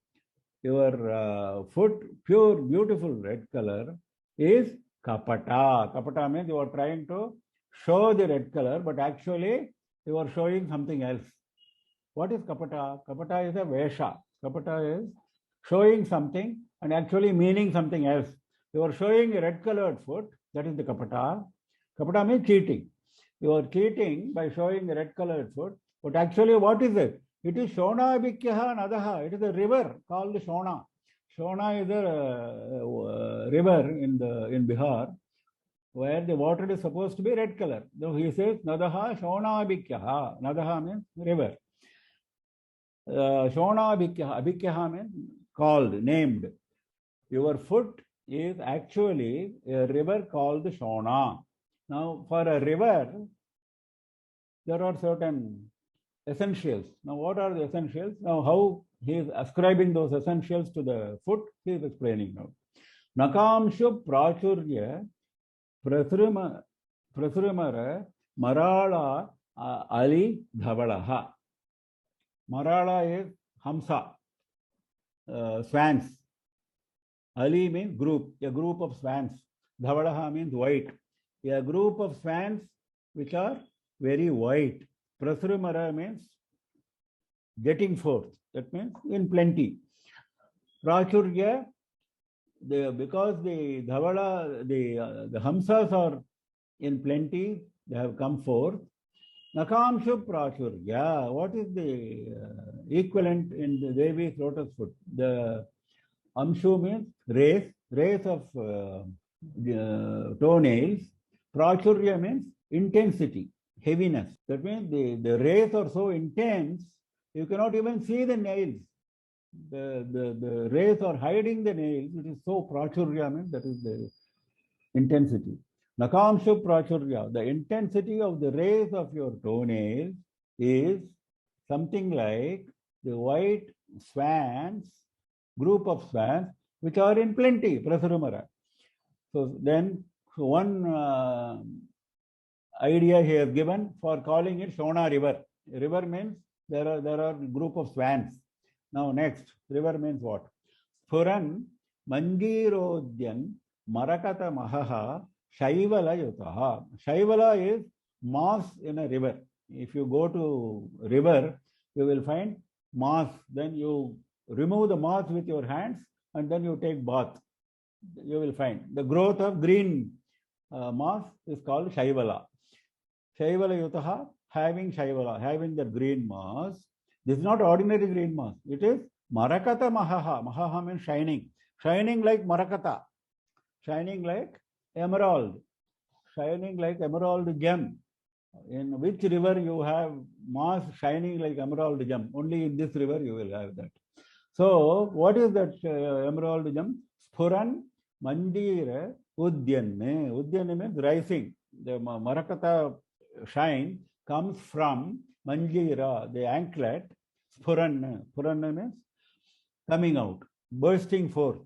Your foot, pure, beautiful red color is kapata. Kapata means you are trying to show the red color, but actually you are showing something else. What is kapata? Kapata is a vesha. Kapata is showing something and actually meaning something else. You are showing a red colored foot, that is the kapata. Kapata means cheating. You are cheating by showing a red colored foot, but actually what is it? It is Shona Bhikyaha Nadaha. It is a river called Shona. Shona is a river in Bihar where the water is supposed to be red color. So he says Nadaha Shona Bhikyaha. Nadaha means river. Shona Bhikyaha. Bhikyaha means called, named. Your foot is actually a river called Shona. Now, for a river, there are certain essentials. Now, what are the essentials? Now, how he is ascribing those essentials to the foot, he is explaining now. Nakamshu prachurya prasrimara marala ali dhavalaha. Marala is hamsa, swans. Ali means group, a group of swans. Dhavalaha means white. A group of swans which are very white. Prasrimara means getting forth. That means in plenty. Prachurya, because the dhavala, the hamsas are in plenty, they have come forth. Nakamshu prachurya. What is the equivalent in the Devi's lotus foot? The amshu means race of toenails. Prachurya means intensity, heaviness. That means the rays are so intense, you cannot even see the nails. The rays are hiding the nails. It is so prachurya means that is the intensity. Nakamshu prachurya. The intensity of the rays of your toenails is something like the white swans, group of swans, which are in plenty, prasarumara. So then one idea he has given for calling it Shona river. River means there are a group of swans. Now next, river means what? Spuran manjirodyan marakata mahaha shaivala yutaha. Shaivala is moss in a river. If you go to river, you will find moss. Then you remove the moss with your hands and then you take bath. You will find the growth of green moss is called Shaivala. Shaivala Yutaha, having Shaivala, having the green moss. This is not ordinary green moss. It is Marakata Mahaha. Mahaha means shining. Shining like Marakata. Shining like emerald. Shining like emerald gem. In which river you have moss shining like emerald gem? Only in this river you will have that. So, what is that emerald gem? Spuran Mandira Udyanne. Udyanne means rising. The Marakata shine comes from Manjira, the anklet. Spuran. Spuran means coming out, bursting forth.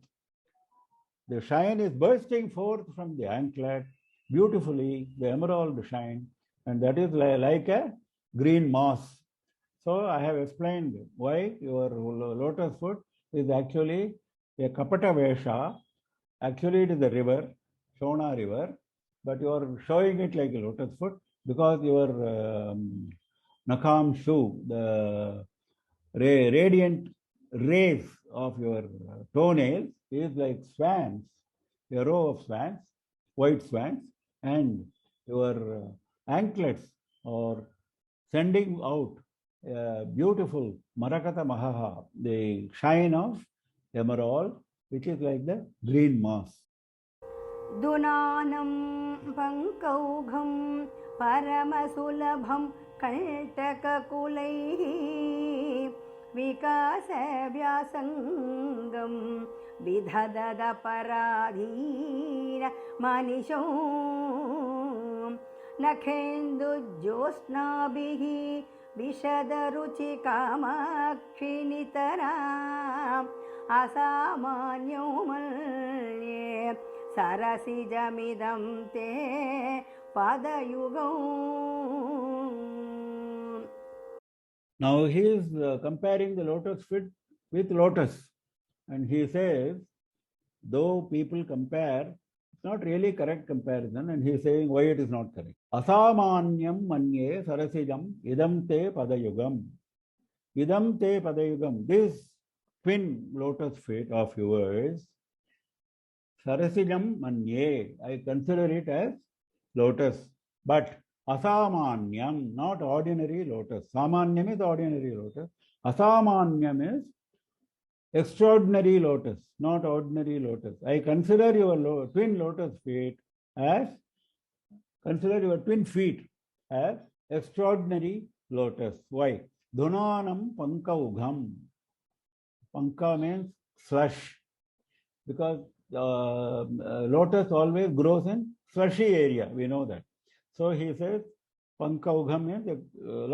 The shine is bursting forth from the anklet beautifully, the emerald shine, and that is like a green moss. So I have explained why your lotus foot is actually a kapata vesha. Actually, it is a river, Shona river, but you are showing it like a lotus foot because your nakam shoe, the radiant rays of your toenails is like swans, a row of swans, white swans, and your anklets are sending out beautiful Marakata Mahaha, the shine of emerald, which is like the green moss. Dunanam pankaugham paramasulabham kaltakakulaihi विकासव्यासङ्गं विधददपराधीन मनिषो नखेन्दुज्योत्स्नाभिः विशदरुचिकामाक्षिनितराम् असामान्यो मन्ये सरसिजमिदं ते पदयुगौ. Now he is comparing the lotus feet with lotus, and he says, though people compare, it's not really correct comparison, and he is saying why it is not correct. Asamanyam manye sarasijam idam te padayugam. Idam te padayugam. This twin lotus feet of yours, sarasijam manye, I consider it as lotus, but asamanyam, not ordinary lotus. Samanyam is ordinary lotus. Asamanyam is extraordinary lotus, not ordinary lotus. I consider your twin lotus feet as, consider your twin feet as extraordinary lotus. Why? Dhunanam pankaugham. Panka means slush, because lotus always grows in slushy area. We know that. So he says, pankaugham means a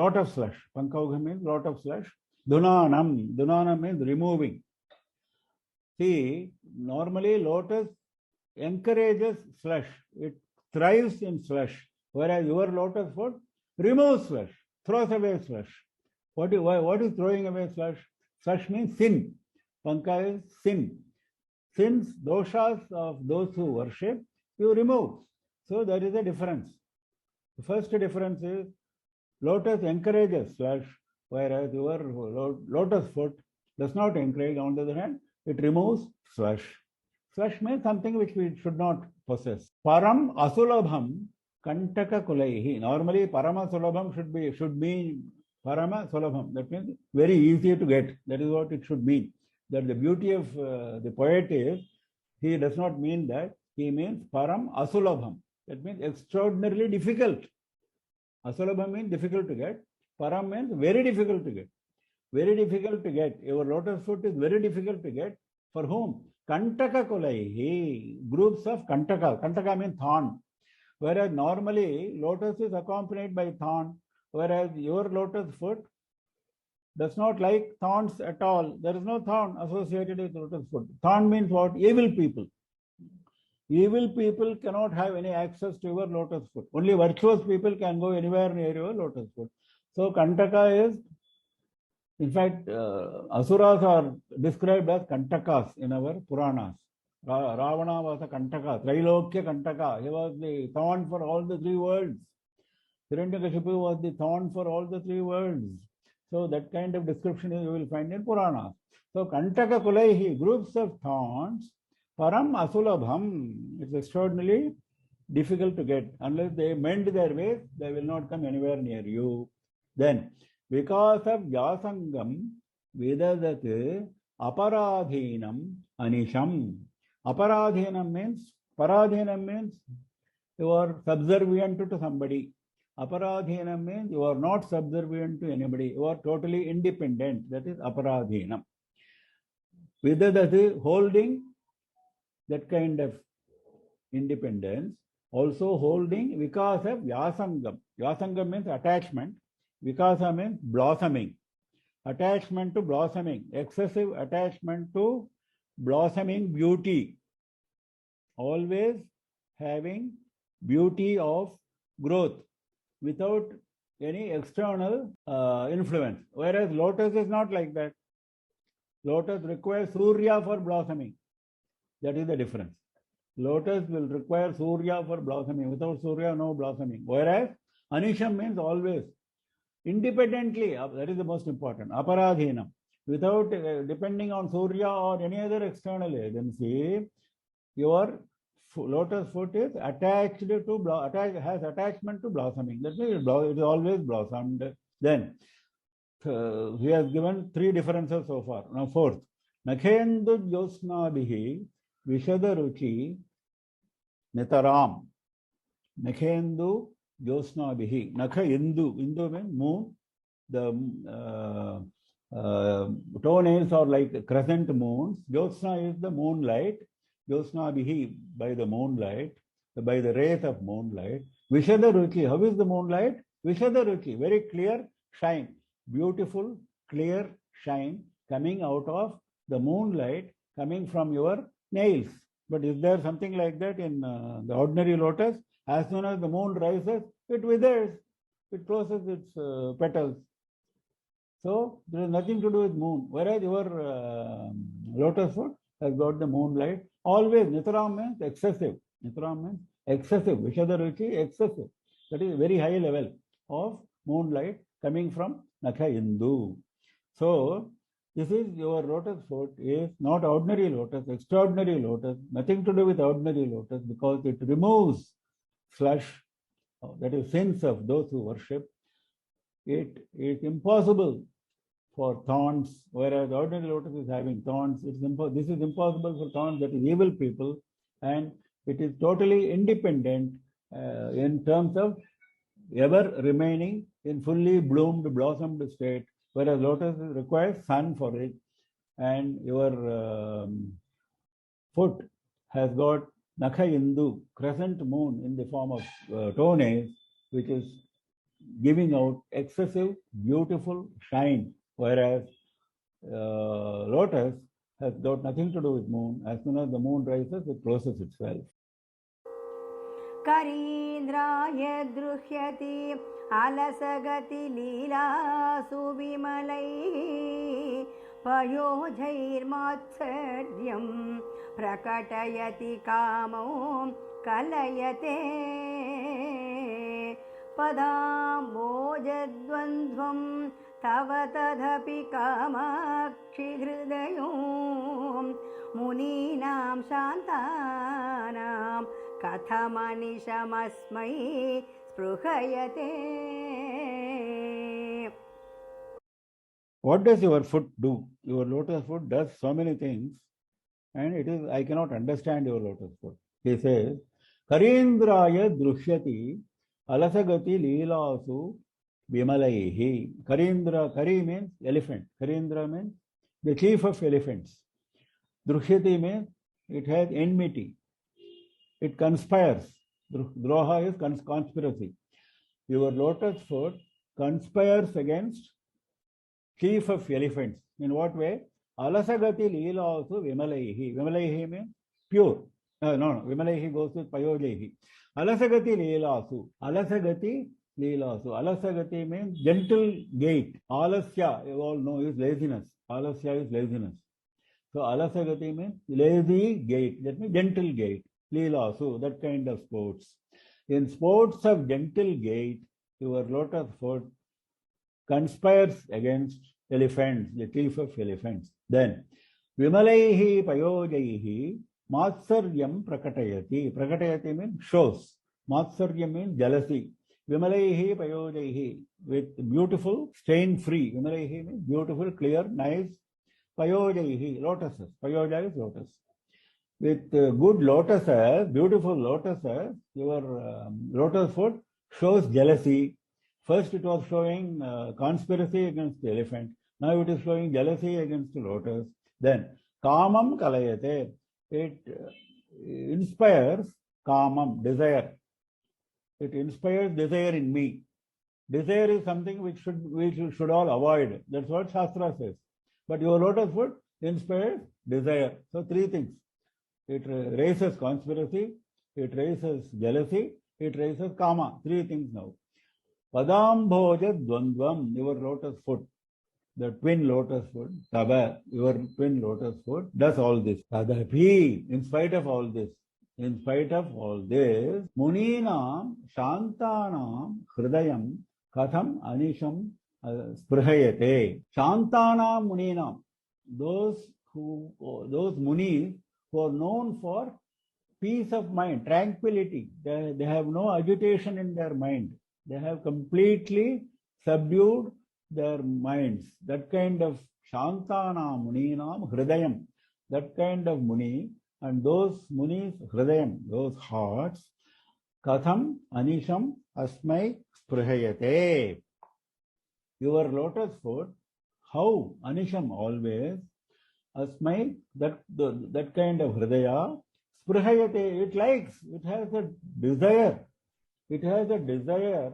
lot of slush. Pankaugham means lot of slush. Dhunanam. Dhunanam means removing. See, normally lotus encourages slush. It thrives in slush. Whereas your lotus foot removes slush, throws away slush. What is throwing away slush? Slush means sin. Panka is sin. Sins, doshas of those who worship, you remove. So there is a difference. The first difference is lotus encourages slush, whereas your lotus foot does not encourage. On the other hand, it removes slush. Slush means something which we should not possess. Param asulabham kantaka kulaihi. Normally, parama sulabham should mean parama sulabham. That means very easy to get. That is what it should mean. That the beauty of the poet is, he does not mean that. He means param asulabham. That means extraordinarily difficult. Asulabham means difficult to get. Param means very difficult to get. Very difficult to get. Your lotus foot is very difficult to get. For whom? Kantaka kulaihi. Groups of kantaka. Kantaka means thorn. Whereas normally lotus is accompanied by thorn. Whereas your lotus foot does not like thorns at all. There is no thorn associated with lotus foot. Thorn means what? Evil people. Evil people cannot have any access to your lotus foot. Only virtuous people can go anywhere near your lotus foot. So Kantaka is, in fact, Asuras are described as Kantakas in our Puranas. Ravana was a Kantaka, Trailokya Kantaka. He was the thorn for all the three worlds. Hiranyakashipu was the thorn for all the three worlds. So that kind of description you will find in Puranas. So Kantaka Kulaihi, groups of thorns, Param Asulabham. It's extraordinarily difficult to get. Unless they mend their ways, they will not come anywhere near you. Then, because of Vyasangam, Vedadat Aparadhinam Anisham. Aparadhinam means, Paradhinam means you are subservient to somebody. Aparadhinam means you are not subservient to anybody. You are totally independent. That is Aparadhinam. Vedadat holding that kind of independence, also holding Vikasa Vyasangam. Vyasangam means attachment. Vikasa means blossoming. Attachment to blossoming. Excessive attachment to blossoming beauty. Always having beauty of growth without any external influence. Whereas lotus is not like that. Lotus requires Surya for blossoming. That is the difference. Lotus will require Surya for blossoming. Without Surya, no blossoming. Whereas Anisham means always. Independently, that is the most important. Aparadhinam. Without depending on Surya or any other external agency, your lotus foot is attached to, has attachment to blossoming. That means it is always blossomed. Then, he has given three differences so far. Now, fourth. Nakhendu Josnabihi Vishadaruchi Netaram. Nakhendu Josnabihi. Nakha Indu. Indu means moon. The Toenails are like crescent moons. Jyotsna is the moonlight. Jyotsna bihi, by the moonlight, by the rays of moonlight. Vishada Ruchi, how is the moonlight? Vishada Ruchi, very clear shine, beautiful, clear shine coming out of the moonlight, coming from your nails. But is there something like that in the ordinary lotus? As soon as the moon rises, it withers, it closes its petals. So there is nothing to do with moon. Whereas your lotus foot has got the moonlight. Always, Nitram means excessive. Nitram means excessive. Vishada Ruchi, excessive. That is a very high level of moonlight coming from Nakha Indu. So this is your lotus foot is not ordinary lotus, extraordinary lotus, nothing to do with ordinary lotus because it removes slush, that is sins of those who worship. It is impossible for thorns, whereas ordinary lotus is having thorns. This is impossible for thorns, that is evil people, and it is totally independent in terms of ever remaining in fully bloomed, blossomed state, whereas lotus requires sun for it, and your foot has got Nakha Indu, crescent moon in the form of toenails, which is giving out excessive, beautiful shine, whereas lotus has got nothing to do with moon. As soon as the moon rises, it closes itself. करीन्द्राय दृह्यति अलसगति लीलासु विमलैः पयोजैर्मात्सर्यं प्रकटयति कामो कलयते पदाम्बोजद्वन्द्वं तव तदपि Kamakshi हृदयो मुनीनां शान्तानां कथमनिशमस्मै स्पृहयते. What does your foot do? Your lotus foot does so many things, and I cannot understand your lotus foot. He says, Karendraya drushyati alasagati leelasu vimalaihi. Karendra, Kari means elephant. Karendra means the chief of elephants. Drushyati means it has enmity. It conspires. Droha is conspiracy. Your lotus foot conspires against chief of elephants. In what way? Alasagati leela also vimalaihi. Vimalaihi means pure. No, vimalaihi goes with payojehi. Alasagati leelasu. Alasagati leelasu. Alasagati means gentle gait. Alasya, you all know, is laziness. Alasya is laziness. So alasagati means lazy gait. That means gentle gait. Leelasu, that kind of sports. In sports of gentle gait, your lotus foot conspires against elephants, the chief of elephants. Then, Vimalaihi Payojaihi Matsaryam Prakatayati. Prakatayati means shows. Matsaryam means jealousy. Vimalaihi Payojaihi, with beautiful, stain-free. Vimalaihi means beautiful, clear, nice. Payojaihi, lotuses. Payoja is lotus. With good lotuses, beautiful lotuses, your lotus foot shows jealousy. First it was showing conspiracy against the elephant. Now it is showing jealousy against the lotus. Then, kamam kalayate. It inspires kamam, desire. It inspires desire in me. Desire is something which we should all avoid. That's what Shastra says. But your lotus foot inspires desire. So three things. It raises conspiracy, it raises jealousy, it raises kama. Three things now. Padambhoja dvandvam, your lotus foot, the twin lotus foot, taba, your twin lotus foot, does all this. Tadapi, in spite of all this, muninam shantanam hridayam katham anisham sprihayate. Shantanam muninam, those munis who are known for peace of mind, tranquility. They have no agitation in their mind. They have completely subdued their minds. That kind of Shantana Muninam Hridayam, that kind of Muni, and those Munis Hridayam, those hearts, Katham Anisham Asmai Sprihayate. Your lotus foot, How? Anisham, always. Asmai, that kind of hridaya, sprihayate, it likes, it has a desire. It has a desire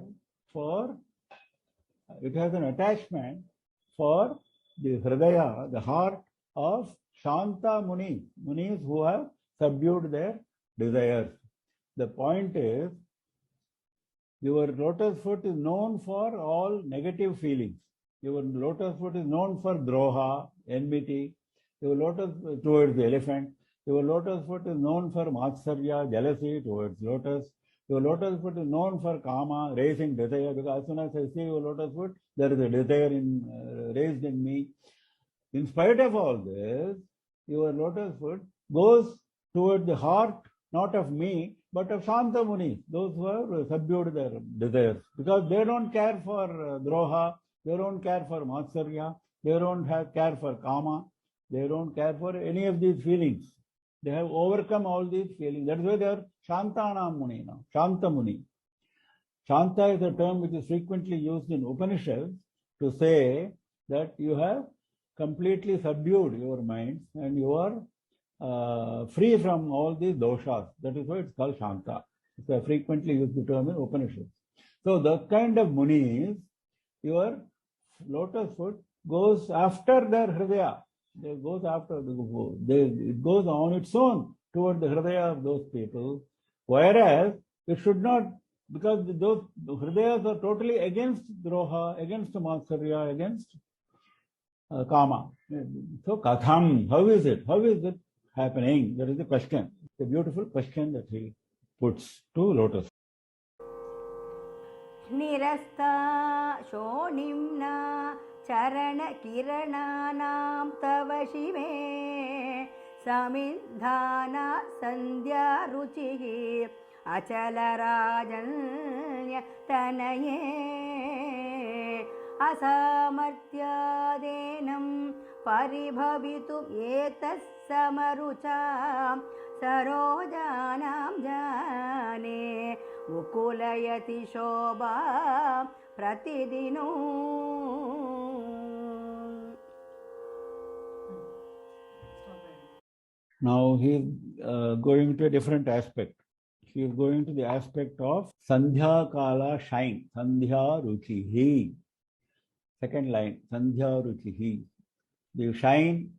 for, it has an attachment for the hridaya, the heart of Shanta Munis, Munis who have subdued their desires. The point is, your lotus foot is known for all negative feelings. Your lotus foot is known for droha, enmity. Your lotus towards the elephant. Your lotus foot is known for matsarya, jealousy towards lotus. Your lotus foot is known for kama, raising desire, because as soon as I see your lotus foot, there is a desire raised in me. In spite of all this, your lotus foot goes toward the heart, not of me, but of Shanta Munis, those who have subdued their desires. Because they don't care for droha, they don't care for matsarya, they don't care for kama, they don't care for any of these feelings. They have overcome all these feelings. That's why they are Shantana Muni now, Shanta Muni. Shanta is a term which is frequently used in Upanishads to say that you have completely subdued your minds and you are free from all these doshas. That is why it's called Shanta. It's a frequently used term in Upanishads. So the kind of munis, your lotus foot goes after their hridaya. It goes after it goes on its own toward the hridaya of those people. Whereas it should not, because those hridayas are totally against droha, against matsarya, against kama. So katham, how is it? How is it happening? That is the question. It's a beautiful question that he puts to lotus. Nirasta shonimna charana kirananam tava shive samindhana sandhya ruchihi achala rajanya tanaye asamartyadenam paribhavitum etas samarucham sarojanam jane mukulayati shobha pratidino. Now he is going to a different aspect. He is going to the aspect of Sandhya Kala shine, Sandhya Ruchihi. Second line, Sandhya Ruchihi. The shine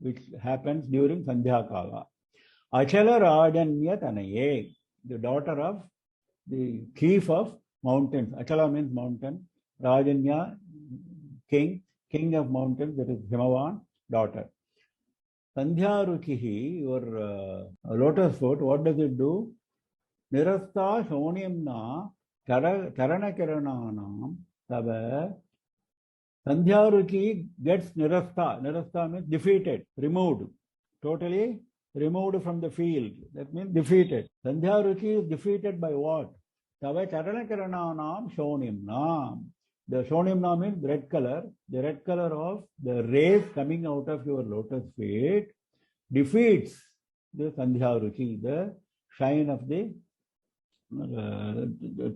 which happens during Sandhya Kala. Achala Rajanya Tanaye, the daughter of the chief of mountains. Achala means mountain. Rajanya, king of mountains, that is Himavan, daughter. Sandhya Ruchihi, your lotus foot, what does it do? Nirasta Shonimna Charana Kirananam Tava. Sandhya Ruchi gets nirasta. Nirasta means defeated, removed, totally removed from the field. That means defeated. Sandhya Ruchi is defeated by what? Tava Charana Kirananam Shonimna. The Shonimna means red color. The red color of the rays coming out of your lotus feet defeats the Sandhya Ruchi, the shine of the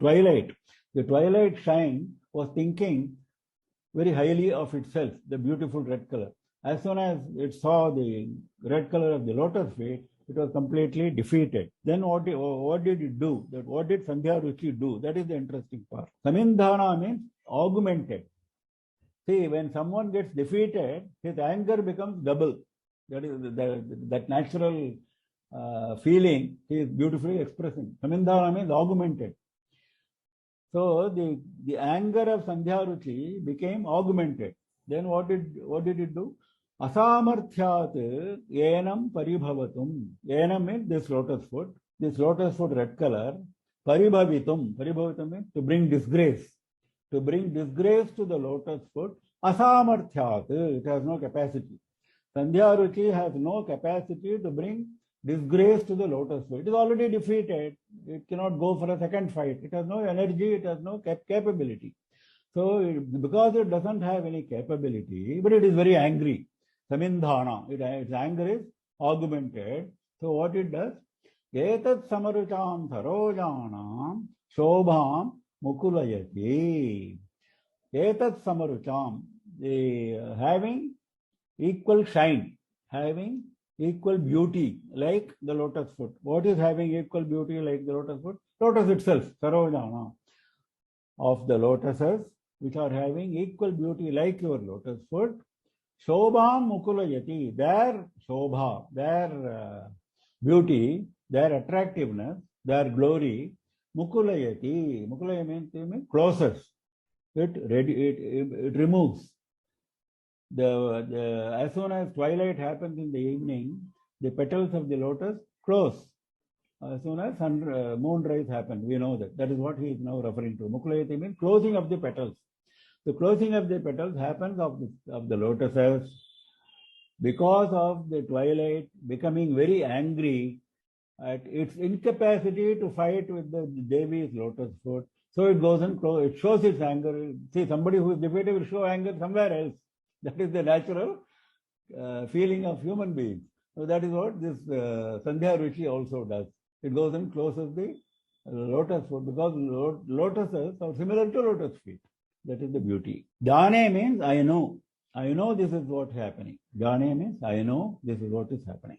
twilight. The twilight shine was thinking very highly of itself, the beautiful red color. As soon as it saw the red color of the lotus feet, it was completely defeated. Then what did it do? What did Sandhya Ruchi do? That is the interesting part. Samindhana means augmented. See, when someone gets defeated, his anger becomes double. That is that natural feeling he is beautifully expressing. Samindhana means augmented. So the anger of Sandhya Ruchi became augmented. Then what did it do? Asamarthyat enam paribhavatum. Enam means this lotus foot red color. Paribhavitum means to bring disgrace. To bring disgrace to the lotus foot. Asamarthyat, it has no capacity. Sandhya Ruchi has no capacity to bring disgrace to the lotus foot. It is already defeated. It cannot go for a second fight. It has no energy. It has no capability. So, because it doesn't have any capability, but it is very angry. Samindhana, its anger is augmented. So, what it does? Etat samarucham sarojanam shobham mukulayati. Etat samarucham. the having equal shine, having equal beauty like the lotus foot. What is having equal beauty like the lotus foot? Lotus itself, Sarojana, of the lotuses which are having equal beauty like your lotus foot. Shobham Mukulayati, their Shobha, their beauty, their attractiveness, their glory, Mukulayati. Mukulaya means closes. It removes. As soon as twilight happens in the evening, the petals of the lotus close. As soon as moonrise happens, we know that. That is what he is now referring to. Mukulayati means closing of the petals. The closing of the petals happens of the lotuses because of the twilight becoming very angry at its incapacity to fight with the Devi's lotus foot. So it goes and it shows its anger. See, somebody who is defeated will show anger somewhere else. That is the natural feeling of human beings. So that is what this Sandhya Rishi also does. It goes and closes the lotus foot because lotuses are similar to lotus feet. That is the beauty. Jane means I know. I know this is what's happening. Jane means I know this is what is happening.